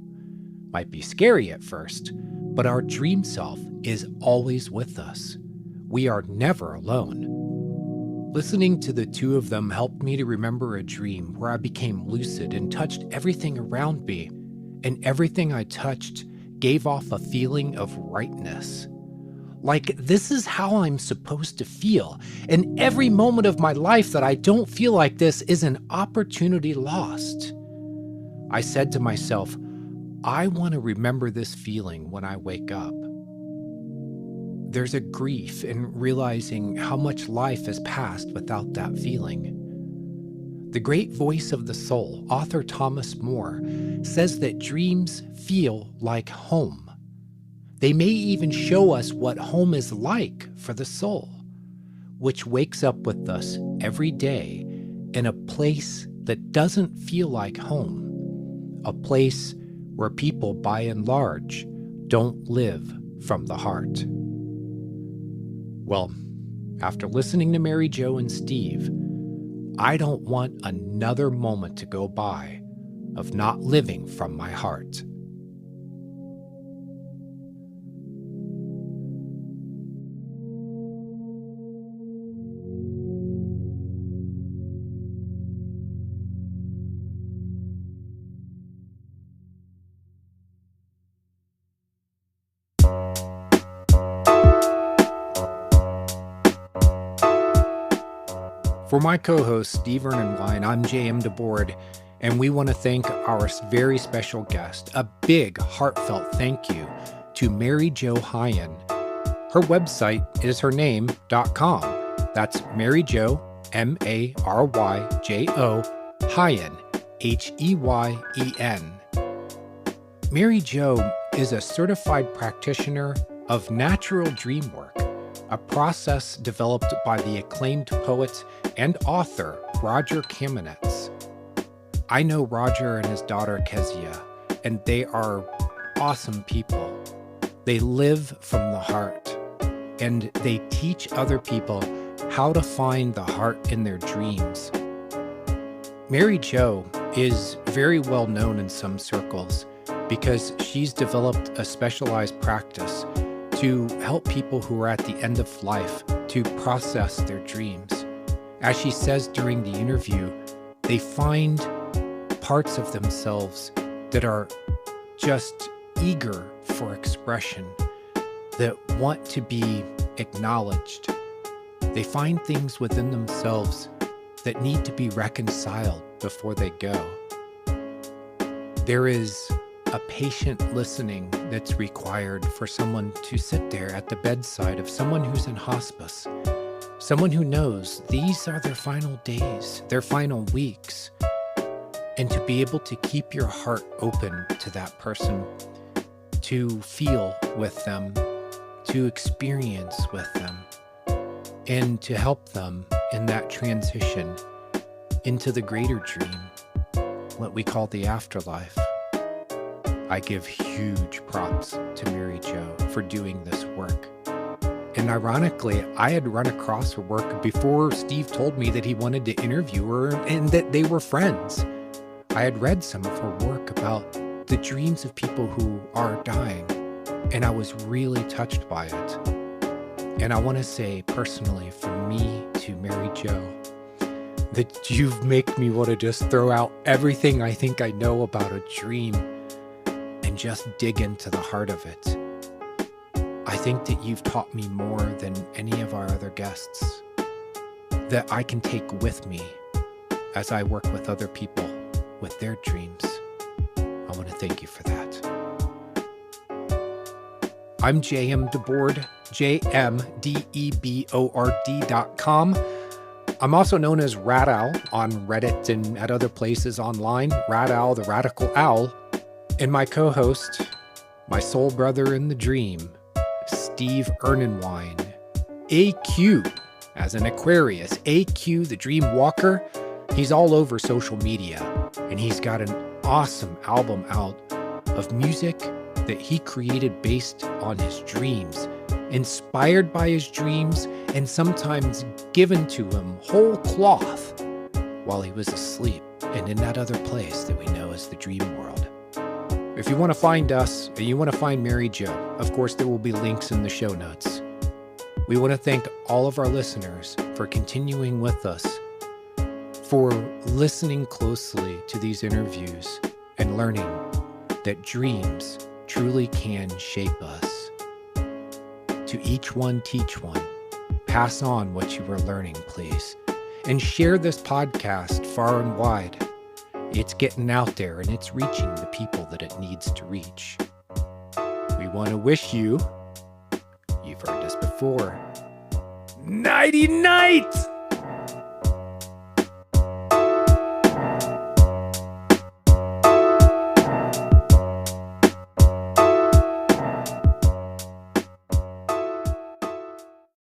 Might be scary at first, but our dream self is always with us. We are never alone. Listening to the two of them helped me to remember a dream where I became lucid and touched everything around me, and everything I touched gave off a feeling of rightness. Like this is how I'm supposed to feel, and every moment of my life that I don't feel like this is an opportunity lost. I said to myself, I want to remember this feeling when I wake up. There's a grief in realizing how much life has passed without that feeling. The great voice of the soul, author Thomas More, says that dreams feel like home. They may even show us what home is like for the soul, which wakes up with us every day in a place that doesn't feel like home, a place where people, by and large, don't live from the heart. Well, after listening to Mary Jo and Steve, I don't want another moment to go by of not living from my heart. For my co-host, Steve Ernenwein, I'm J.M. DeBoard, and we want to thank our very special guest. A big, heartfelt thank you to Mary Jo Hyen. Her website is hername.com. That's Mary Jo, M-A-R-Y-J-O, Hyen, H-E-Y-E-N. Mary Jo is a certified practitioner of natural dream work, a process developed by the acclaimed poet and author Roger Kamenetz. I know Roger and his daughter Kezia, and they are awesome people. They live from the heart, and they teach other people how to find the heart in their dreams. Mary Jo is very well known in some circles because she's developed a specialized practice to help people who are at the end of life to process their dreams. As she says during the interview, they find parts of themselves that are just eager for expression, that want to be acknowledged. They find things within themselves that need to be reconciled before they go. There is a patient listening that's required for someone to sit there at the bedside of someone who's in hospice, someone who knows these are their final days, their final weeks, and to be able to keep your heart open to that person, to feel with them, to experience with them, and to help them in that transition into the greater dream, what we call the afterlife. I give huge props to Mary Jo for doing this work. And ironically, I had run across her work before Steve told me that he wanted to interview her and that they were friends. I had read some of her work about the dreams of people who are dying, and I was really touched by it. And I want to say personally, from me to Mary Jo, that you've make me want to just throw out everything I think I know about a dream and just dig into the heart of it. I think that you've taught me more than any of our other guests that I can take with me as I work with other people with their dreams. I want to thank you for that. I'm J.M. DeBoard, JMDEBORD.com. I'm also known as Rat Owl on Reddit and at other places online. Rat Owl, the Radical Owl. And my co-host, my soul brother in the dream, Steve Ernenwine, AQ, as in Aquarius, AQ, the Dream Walker. He's all over social media, and he's got an awesome album out of music that he created based on his dreams, inspired by his dreams, and sometimes given to him whole cloth while he was asleep and in that other place that we know as the dream world. If you want to find us, and you want to find Mary Jo, of course, there will be links in the show notes. We want to thank all of our listeners for continuing with us, for listening closely to these interviews and learning that dreams truly can shape us. To each one, teach one. Pass on what you are learning, please. And share this podcast far and wide. It's getting out there and it's reaching the people that it needs to reach. We want to wish you, you've heard this before, nighty night!